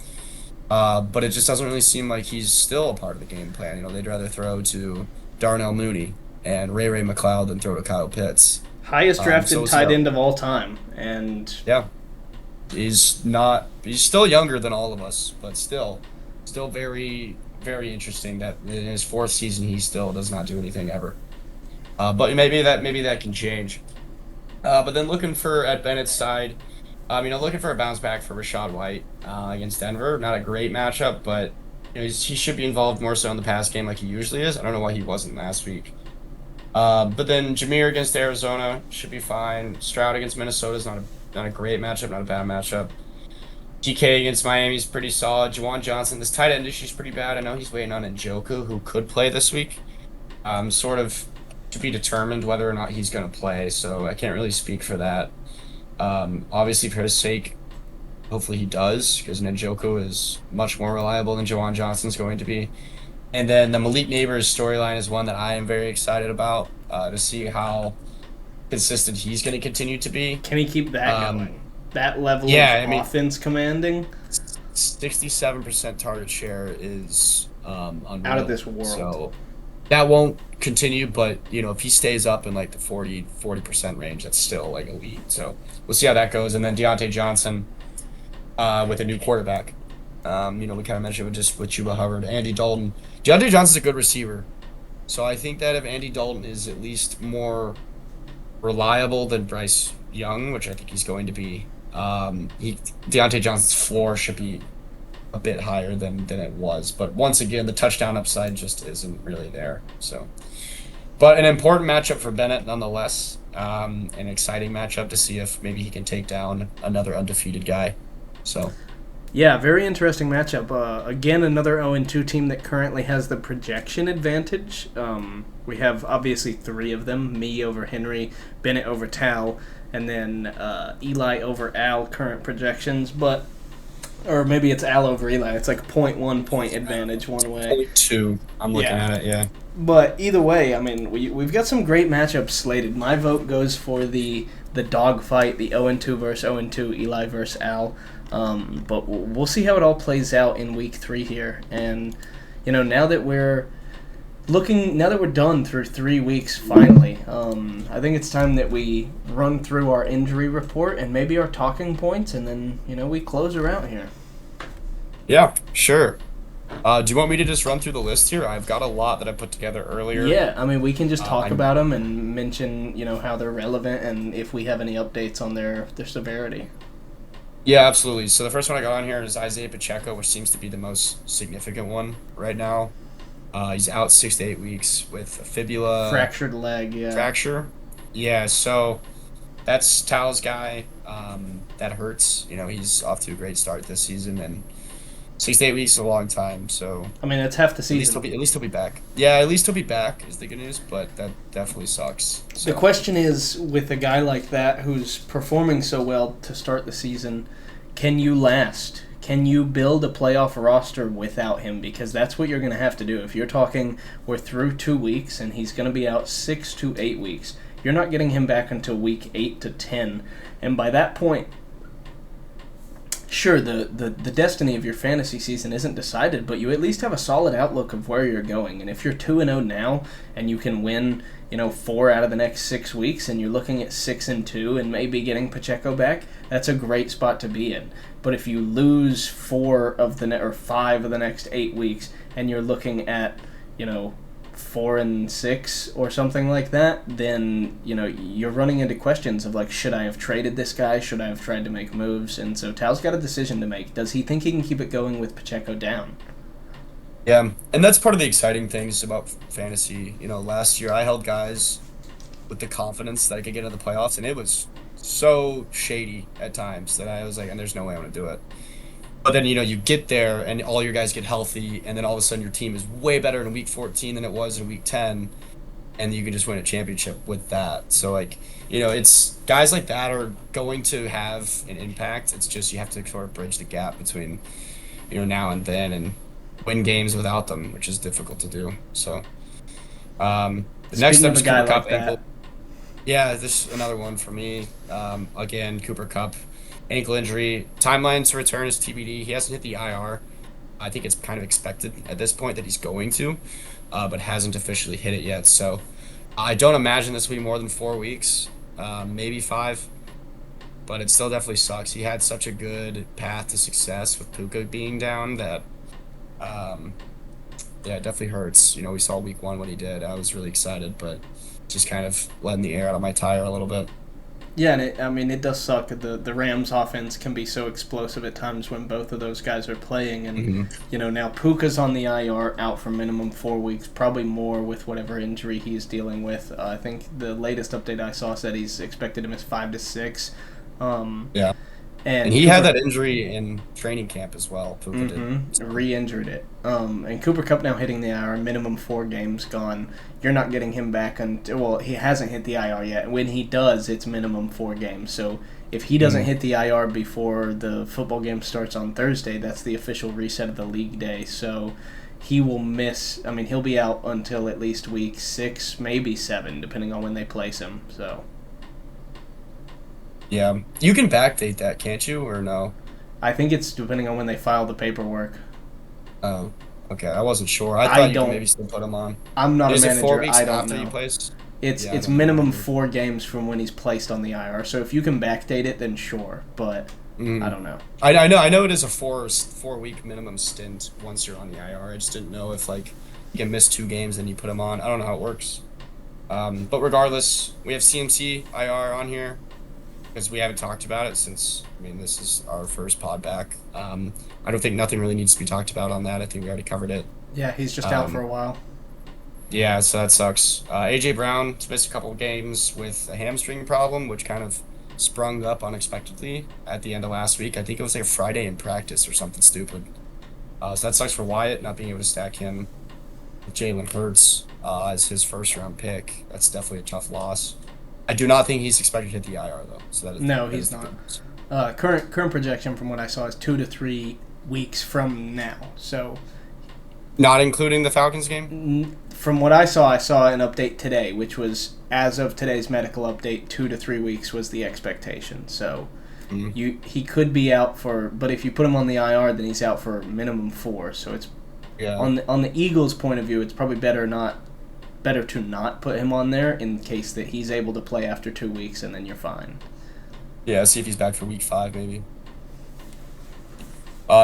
But it just doesn't really seem like he's still a part of the game plan. They'd rather throw to Darnell Mooney and Ray McLeod than throw to Kyle Pitts. Highest drafted tight end of all time. And yeah. He's still younger than all of us, but still very, very interesting that in his 4th season he still does not do anything ever. But maybe that can change. But then looking at Bennett's side, looking for a bounce back for Rachaad White against Denver. Not a great matchup, but he should be involved more so in the pass game like he usually is. I don't know why he wasn't last week. But then Jameer against Arizona should be fine. Stroud against Minnesota is not a great matchup, not a bad matchup. DK against Miami is pretty solid. Juwan Johnson, this tight end issue is pretty bad. I know he's waiting on Njoku, who could play this week. Sort of to be determined whether or not he's going to play, so I can't really speak for that. Obviously, for his sake, hopefully he does, because Njoku is much more reliable than Juwan Johnson's going to be. And then the Malik Neighbors storyline is one that I am very excited about to see how consistent he's going to continue to be. Can he keep that going? That level of offense commanding? 67% target share is unreal. Out of this world. So that won't continue, but if he stays up in the 40% range, that's still elite. So we'll see how that goes. And then Deontay Johnson with a new quarterback. We kind of mentioned with Chuba Hubbard, Andy Dalton. Deontay Johnson's a good receiver. So I think that if Andy Dalton is at least more reliable than Bryce Young, which I think he's going to be, Deontay Johnson's floor should be a bit higher than it was. But once again, the touchdown upside just isn't really there. So, but an important matchup for Bennett nonetheless. An exciting matchup to see if maybe he can take down another undefeated guy. So. Yeah, very interesting matchup. Again, another 0-2 team that currently has the projection advantage. We have obviously 3 of them, me over Henry, Bennett over Tal, and then Eli over Al, current projections. Or maybe it's Al over Eli. It's 0.1 point advantage one way. 0.2. I'm looking at it, yeah. But either way, we've got some great matchups slated. My vote goes for the dogfight, the 0-2 versus 0-2, Eli versus Al. But we'll see how it all plays out in week 3 here. And, now that we're done through 3 weeks finally, I think it's time that we run through our injury report and maybe our talking points, and then, we close her out here. Yeah, sure. Do you want me to just run through the list here? I've got a lot that I put together earlier. Yeah, I mean, we can just talk I'm- about them and mention, how they're relevant and if we have any updates on their severity. Yeah, absolutely. So the first one I got on here is Isaiah Pacheco, which seems to be the most significant one right now. He's out 6 to 8 weeks with a fibula Fractured leg, yeah. fracture. Yeah, so that's Tal's guy. That hurts. He's off to a great start this season, and 6 to 8 weeks is a long time. So I mean, it's half the season. at least he'll be back. Yeah, at least he'll be back is the good news, but that definitely sucks. So. The question is, with a guy like that who's performing so well to start the season, can you last? Can you build a playoff roster without him? Because that's what you're going to have to do. If you're talking we're through 2 weeks and he's going to be out 6 to 8 weeks, you're not getting him back until week 8 to 10. And by that point, sure, the destiny of your fantasy season isn't decided, but you at least have a solid outlook of where you're going. And if you're 2-0 now and you can win, 4 out of the next 6 weeks, and you're looking at 6-2 and maybe getting Pacheco back, that's a great spot to be in. But if you lose 5 of the next 8 weeks, and you're looking at 4-6 or something like that, then you're running into questions of should I have traded this guy? Should I have tried to make moves? And so Tal's got a decision to make. Does he think he can keep it going with Pacheco down? Yeah, and that's part of the exciting things about fantasy. Last year I held guys with the confidence that I could get into the playoffs, and it was so shady at times that I was like, and there's no way I'm going to do it. But then, you get there and all your guys get healthy, and then all of a sudden your team is way better in week 14 than it was in week 10, and you can just win a championship with that. So, it's guys like that are going to have an impact. It's just you have to sort of bridge the gap between, now and then and win games without them, which is difficult to do. So, the next Speaking up of is a guy Cooper like Kupp that. ankle. Yeah, this is another one for me. Again, Cooper Kupp. Ankle injury. Timeline to return is TBD. He hasn't hit the IR. I think it's kind of expected at this point that he's going to, but hasn't officially hit it yet. So I don't imagine this will be more than 4 weeks, maybe 5. But it still definitely sucks. He had such a good path to success with Puka being down that, it definitely hurts. We saw week 1 what he did. I was really excited, but just kind of letting the air out of my tire a little bit. Yeah, and it does suck. The Rams' offense can be so explosive at times when both of those guys are playing. And, now Puka's on the IR, out for minimum 4 weeks, probably more with whatever injury he's dealing with. I think the latest update I saw said he's expected to miss 5 to 6. Yeah. And he Cooper, had that injury in training camp as well. Puka did. re-injured it. And Cooper Kupp now hitting the IR, minimum 4 games gone. You're not getting him back until, well, he hasn't hit the IR yet. When he does, it's minimum 4 games. So if he doesn't hit the IR before the football game starts on Thursday, that's the official reset of the league day. So he will miss, he'll be out until at least week 6, maybe 7, depending on when they place him. So Yeah. You can backdate that, can't you, or no? I think it's depending on when they file the paperwork. Oh, okay. I wasn't sure. I I thought you don't- could maybe still put him on. I'm not Is a it 4 manager. weeks I don't after know. you place? It's Yeah, I it's don't minimum remember. 4 games from when he's placed on the IR. So if you can backdate it, then sure. But I don't know. I know it is a 4-week minimum stint once you're on the IR. I just didn't know if you can miss 2 games and you put him on. I don't know how it works. But regardless, we have CMC IR on here because we haven't talked about it since this is our first pod back. I don't think nothing really needs to be talked about on that. I think we already covered it. Yeah, he's just out for a while. Yeah, so that sucks. AJ Brown missed a couple of games with a hamstring problem, which kind of sprung up unexpectedly at the end of last week. I think it was a Friday in practice or something stupid. So that sucks for Wyatt, not being able to stack him with Jalen Hurts as his first-round pick. That's definitely a tough loss. I do not think he's expected to hit the IR, though. So No, he's not. Current projection from what I saw is 2 to 3 weeks from now. So Not including the Falcons game? from what I saw an update today, which was, as of today's medical update, 2 to 3 weeks was the expectation. So he could be out for, but if you put him on the IR, then he's out for minimum 4. So it's on the Eagles' point of view, it's probably better to not put him on there in case that he's able to play after 2 weeks, and then you're fine. Yeah, see if he's back for week 5, maybe.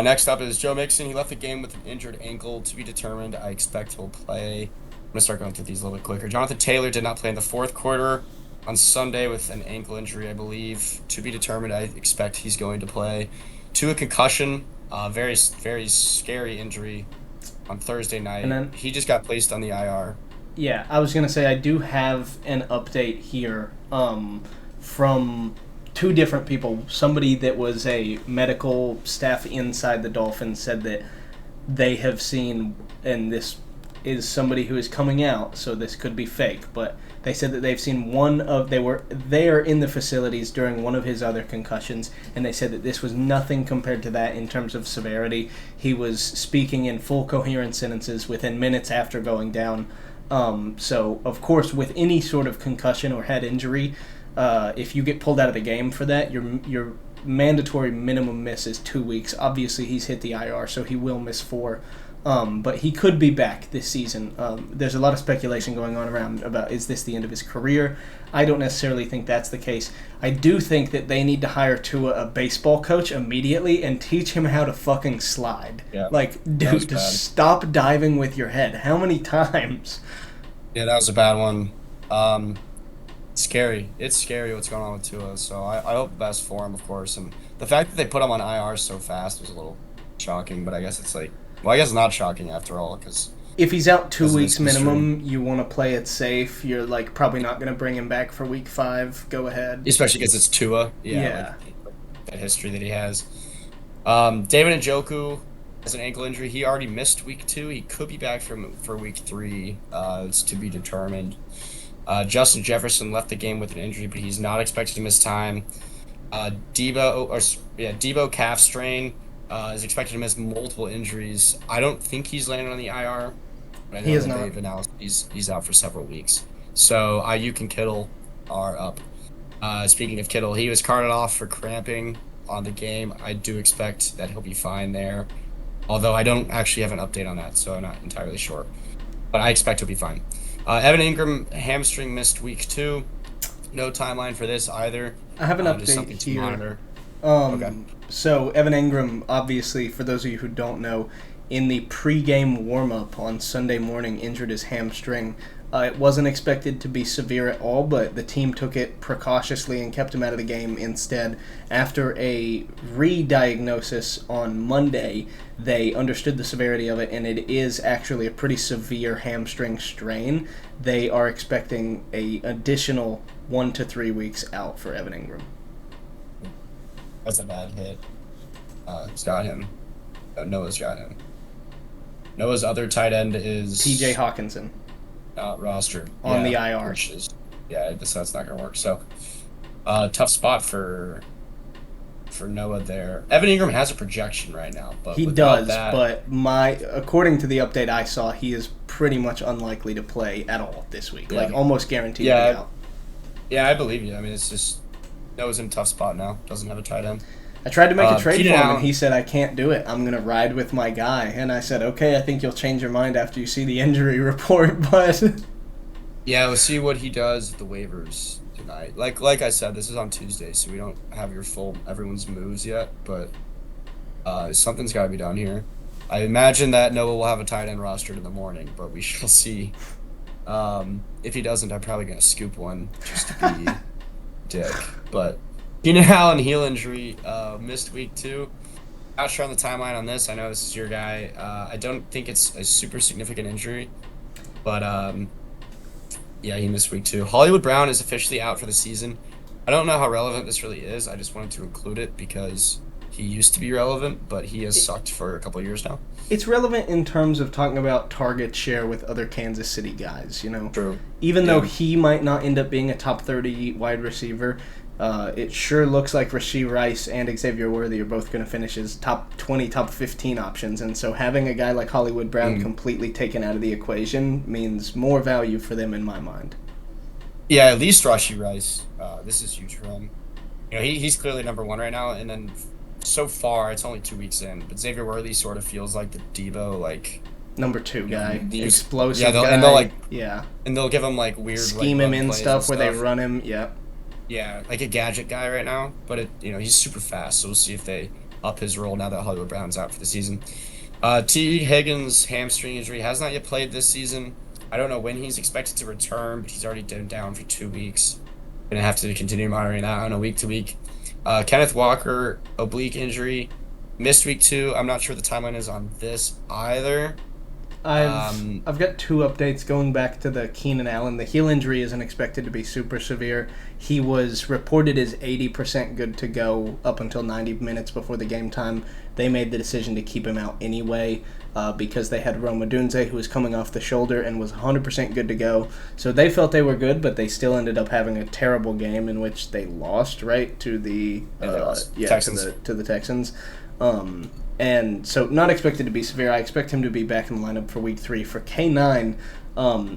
Next up is Joe Mixon. He left the game with an injured ankle to be determined. I expect he'll play. I'm going to start going through these a little bit quicker. Jonathan Taylor did not play in the fourth quarter on Sunday with an ankle injury, I believe. To be determined, I expect he's going to play. To a concussion, very, very scary injury on Thursday night. And then, he just got placed on the IR. Yeah, I was going to say I do have an update here from two different people. Somebody that was a medical staff inside the Dolphins said that they have seen, and this is somebody who is coming out, so this could be fake, but they said that they've seen they were there in the facilities during one of his other concussions, and they said that this was nothing compared to that in terms of severity. He was speaking in full coherent sentences within minutes after going down. So, of course, with any sort of concussion or head injury, if you get pulled out of the game for that, your mandatory minimum miss is 2 weeks. Obviously, he's hit the IR, so he will miss 4. But he could be back this season. There's a lot of speculation going on around about, is this the end of his career? I don't necessarily think that's the case. I do think that they need to hire Tua a baseball coach immediately and teach him how to fucking slide. Yeah, like, dude, just stop diving with your head. How many times? Yeah, that was a bad one. Scary. It's scary what's going on with Tua, so I hope the best for him, of course. And the fact that they put him on IR so fast was a little shocking, but I guess it's like, well, I guess not shocking after all, because if he's out 2 weeks minimum, you want to play it safe. You're like probably not going to bring him back for week 5. Go ahead. Especially because it's Tua. Yeah. Like, that history that he has. David Njoku has an ankle injury. He already missed week 2. He could be back for week 3. It's to be determined. Justin Jefferson left the game with an injury, but he's not expected to miss time. Debo calf strain. Is expected to miss multiple injuries. I don't think he's landing on the IR. But I know he is that not. they've announced he's out for several weeks. So Ayuk and Kittle are up. Speaking of Kittle, he was carted off for cramping on the game. I do expect that he'll be fine there. Although I don't actually have an update on that, so I'm not entirely sure. But I expect he'll be fine. Evan Ingram, hamstring missed week 2. No timeline for this either. I have an Just update something to here. monitor. Okay. So Evan Ingram, obviously, for those of you who don't know, in the pre-game warm-up on Sunday morning, injured his hamstring. It wasn't expected to be severe at all, but the team took it precautiously and kept him out of the game instead. After a re-diagnosis on Monday, they understood the severity of it, and it is actually a pretty severe hamstring strain. They are expecting an additional 1 to 3 weeks out for Evan Ingram. That's a bad hit. It's got him. Noah's got him. Noah's other tight end is T.J. Hawkinson. Not rostered. On the IR. Which is, that's not going to work. So, tough spot for Noah there. Evan Ingram has a projection right now. But he does, but according to the update I saw, he is pretty much unlikely to play at all this week. Yeah. Like, almost guaranteed to be out. Yeah, I believe you. I mean, it's just Noah's in a tough spot now. Doesn't have a tight end. I tried to make a trade for him, Allen. and he said, I can't do it. I'm going to ride with my guy. And I said, okay, I think you'll change your mind after you see the injury report, but... Yeah, we'll see what he does at the waivers tonight. Like I said, this is on Tuesday, so we don't have everyone's moves yet, but something's got to be done here. I imagine that Noah will have a tight end rostered in the morning, but we shall see. If he doesn't, I'm probably going to scoop one just to be dick. But Keenan Allen heel injury, missed week 2. Not sure on the timeline on this. I know this is your guy. I don't think it's a super significant injury, but yeah, he missed week 2. Hollywood Brown is officially out for the season. I don't know how relevant this really is. I just wanted to include it because he used to be relevant, but he has sucked for a couple of years now. It's relevant in terms of talking about target share with other Kansas City guys, you know? True. Even though he might not end up being a top 30 wide receiver, it sure looks like Rashee Rice and Xavier Worthy are both going to finish as top 20, top 15 options. And so having a guy like Hollywood Brown completely taken out of the equation means more value for them in my mind. Yeah, at least Rashee Rice. This is huge for him. You know, he's clearly number 1 right now, and then so far it's only 2 weeks in, but Xavier Worthy sort of feels like the Debo, like number 2 guy, explosive yeah, guy. And they'll like, yeah, and they'll give him like weird scheme him in stuff where they run him. Yeah, like a gadget guy right now. But he's super fast, so we'll see if they up his role now that Hollywood Brown's out for the season. T. Higgins' hamstring injury has not yet played this season. I don't know when he's expected to return, but he's already been down for 2 weeks. Gonna have to continue monitoring that on a week to week. Kenneth Walker, oblique injury, missed week 2. I'm not sure the timeline is on this either. I've got 2 updates going back to the Keenan Allen. The heel injury isn't expected to be super severe. He was reported as 80% good to go up until 90 minutes before the game time. They made the decision to keep him out anyway because they had Rome Odunze, who was coming off the shoulder and was 100% good to go. So they felt they were good, but they still ended up having a terrible game in which they lost, right, to the Texans. To the Texans. And so not expected to be severe. I expect him to be back in the lineup for week 3. For K9,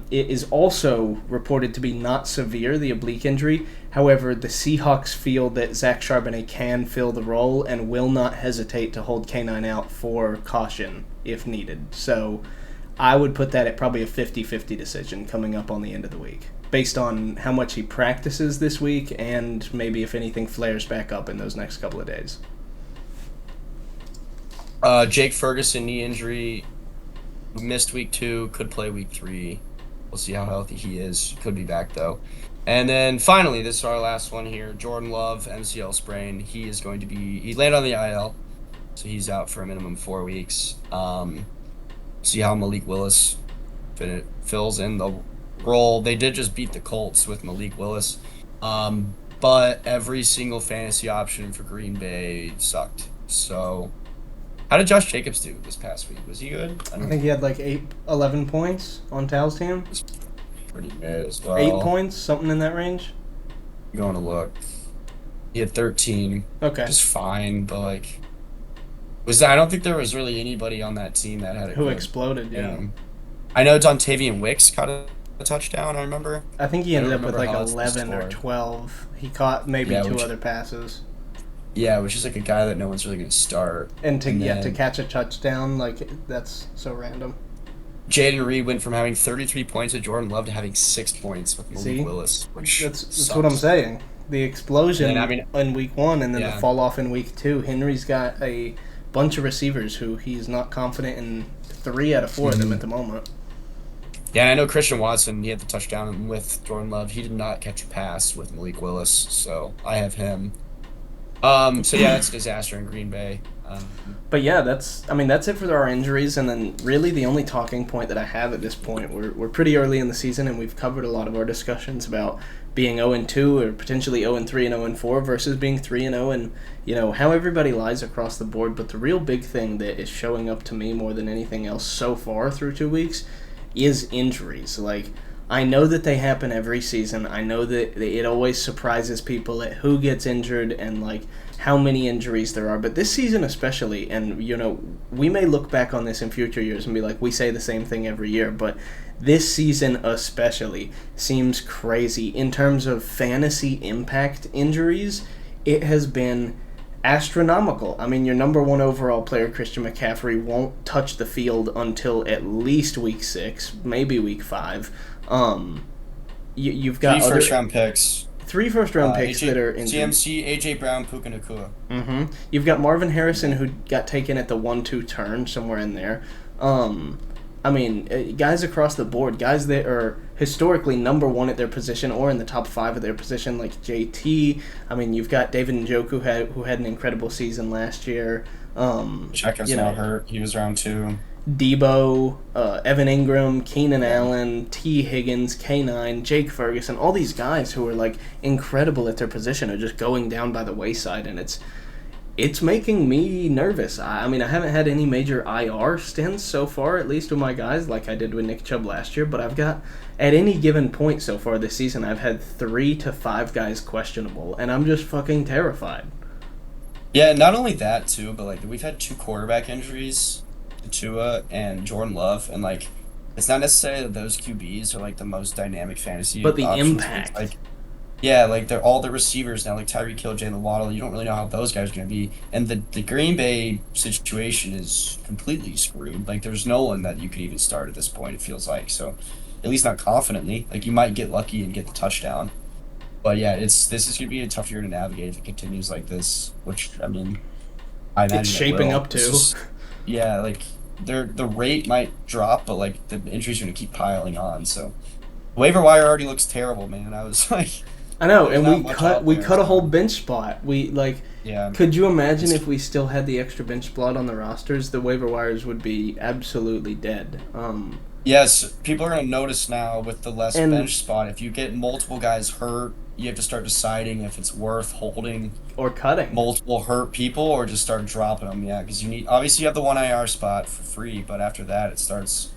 it is also reported to be not severe, the oblique injury. However, the Seahawks feel that Zach Charbonnet can fill the role and will not hesitate to hold K9 out for caution if needed. So I would put that at probably a 50-50 decision coming up on the end of the week, based on how much he practices this week and maybe if anything flares back up in those next couple of days. Jake Ferguson, knee injury, missed week 2, could play week 3. We'll see how healthy he is. Could be back, though. And then, finally, this is our last one here. Jordan Love, MCL sprain. He landed on the IL, so he's out for a minimum 4 weeks. See how Malik Willis fills in the role. They did just beat the Colts with Malik Willis, but every single fantasy option for Green Bay sucked. So... how did Josh Jacobs do this past week? Was he good? I think he had like 11 points on Tal's team. Pretty mid as well. 8 points, something in that range. I'm going to look. He had 13. Okay. Just fine, but like, I don't think there was really anybody on that team that had who exploded. Yeah. I know Dontavian Wicks caught a touchdown. I remember. I think he ended up with like 11 or 12. He caught maybe 2 other passes. Yeah, which is like a guy that no one's really going to start. And to catch a touchdown, like, that's so random. Jaden Reed went from having 33 points with Jordan Love to having 6 points with Malik Willis. That's what I'm saying. The explosion in week 1 and then the fall off in week 2. Henry's got a bunch of receivers who he's not confident in 3 out of 4 of them at the moment. Yeah, and I know Christian Watson, he had the touchdown with Jordan Love. He did not catch a pass with Malik Willis, so I have him. So yeah, that's a disaster in Green Bay. But yeah, that's it for our injuries, and then really the only talking point that I have at this point, we're pretty early in the season, and we've covered a lot of our discussions about being 0-2 or potentially 0-3 and 0-4 versus being 3-0, and you know how everybody lies across the board. But the real big thing that is showing up to me more than anything else so far through 2 weeks is injuries. Like, I know that they happen every season. I know that it always surprises people at who gets injured and like how many injuries there are. But this season especially, and you know, we may look back on this in future years and be like, we say the same thing every year, but this season especially seems crazy in terms of fantasy impact injuries. It has been astronomical. I mean, your number 1 overall player, Christian McCaffrey, won't touch the field until at least week 6, maybe week 5. You've got 3 first-round picks. 3 first-round picks that are injured. CMC, AJ Brown, Puka Nacua. Mm-hmm. You've got Marvin Harrison, who got taken at the 1-2 turn, somewhere in there. I mean, guys across the board, guys that are historically number 1 at their position or in the top 5 of their position, like JT. I mean, you've got David Njoku, who had an incredible season last year. Checkers now hurt. He was round 2. Debo, Evan Ingram, Keenan Allen, T. Higgins, K9, Jake Ferguson, all these guys who are like incredible at their position are just going down by the wayside, and it's making me nervous. I mean, I haven't had any major IR stints so far, at least with my guys, like I did with Nick Chubb last year, but I've got, at any given point so far this season, I've had 3 to 5 guys questionable, and I'm just fucking terrified. Yeah, not only that, too, but like we've had 2 quarterback injuries, Tua and Jordan Love, and like it's not necessarily that those QBs are like the most dynamic fantasy, but the options. impact, like, yeah, like they're all the receivers now, like Tyreek Hill, Jalen Waddle. You don't really know how those guys are going to be, and the Green Bay situation is completely screwed. Like there's no one that you could even start at this point. It feels like, so at least not confidently. Like you might get lucky and get the touchdown, but yeah, this is going to be a tough year to navigate if it continues like this. Which I mean, I imagine It's it shaping will. up It's to. just- yeah, like the rate might drop, but like the injuries are gonna keep piling on. So waiver wire already looks terrible, man. I was like, I know, there's and not much out we there, cut a whole so bench spot. We like. yeah. Could you imagine It's- if we still had the extra bench spot on the rosters? The waiver wires would be absolutely dead. Yes, people are going to notice now with the less And- bench spot. If you get multiple guys hurt, you have to start deciding if it's worth holding Or cutting. multiple hurt people or just start dropping them. Yeah, because you need obviously you have the one IR spot for free, but after that it starts.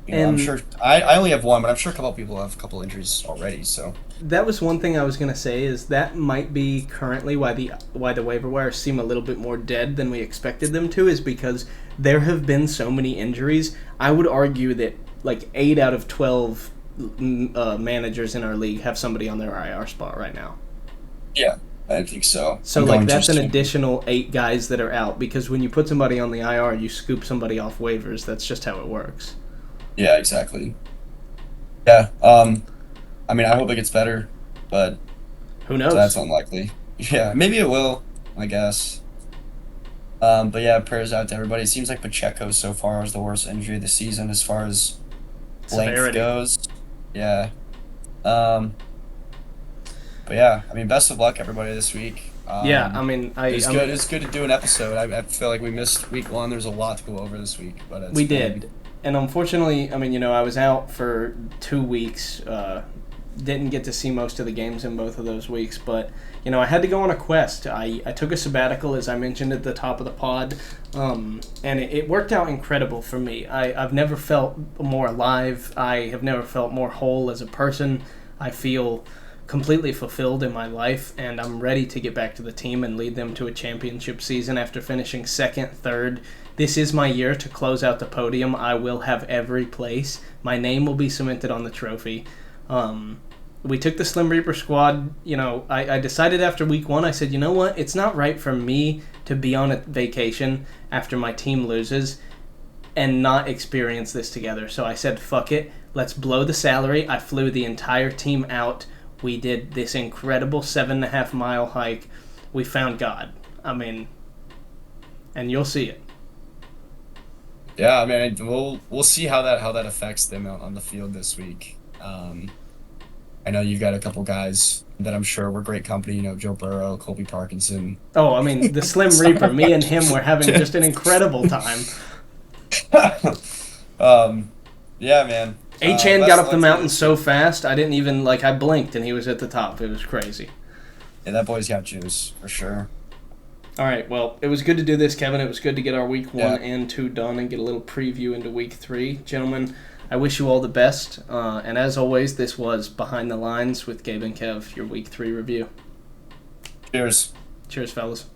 You know, I'm And- sure I only have one, but I'm sure a couple of people have a couple injuries already. So That was one thing I was gonna say is that might be currently why the waiver wires seem a little bit more dead than we expected them to, is because there have been so many injuries. I would argue that like 8 out of 12 managers in our league have somebody on their IR spot right now. yeah, I think so. So I'm like going that's just an to- additional 8 guys that are out, because when you put somebody on the IR, you scoop somebody off waivers. That's just how it works. Yeah, exactly. Yeah. I mean, I hope it gets better, but Who knows? that's unlikely. Yeah, maybe it will, I guess. But yeah, prayers out to everybody. It seems like Pacheco so far is the worst injury of the season as far as length Severity. goes. Yeah. But yeah, I mean, best of luck everybody this week. Yeah, I mean, It's good. It's good to do an episode. I feel like we missed week 1. There's a lot to go over this week, but it's we good. did. And unfortunately, I mean, I was out for 2 weeks. Didn't get to see most of the games in both of those weeks, but I had to go on a quest. I took a sabbatical, as I mentioned at the top of the pod, and it worked out incredible for me. I've never felt more alive. I have never felt more whole as a person. I feel completely fulfilled in my life, and I'm ready to get back to the team and lead them to a championship season after finishing second, third. This is my year to close out the podium. I will have every place. My name will be cemented on the trophy. We took the Slim Reaper squad. I decided after week 1, I said, you know what? It's not right for me to be on a vacation after my team loses and not experience this together. So I said, fuck it. Let's blow the salary. I flew the entire team out. We did this incredible 7.5 mile hike. We found God. I mean, and you'll see it. Yeah, I mean, we'll see how that affects them on the field this week. I know you've got a couple guys that I'm sure were great company. Joe Burrow, Colby Parkinson. Oh, I mean, the Slim Reaper, me and him were having just an incredible time. Yeah, man. Achan best got of up the luck to mountain you. so fast, I didn't even, I blinked and he was at the top. It was crazy. Yeah, that boy's got juice for sure. All right, well, it was good to do this, Kevin. It was good to get our week 1 Yeah. and 2 done and get a little preview into week 3. Gentlemen, I wish you all the best. And as always, this was Behind the Lines with Gabe and Kev, your week 3 review. Cheers. Cheers, fellas.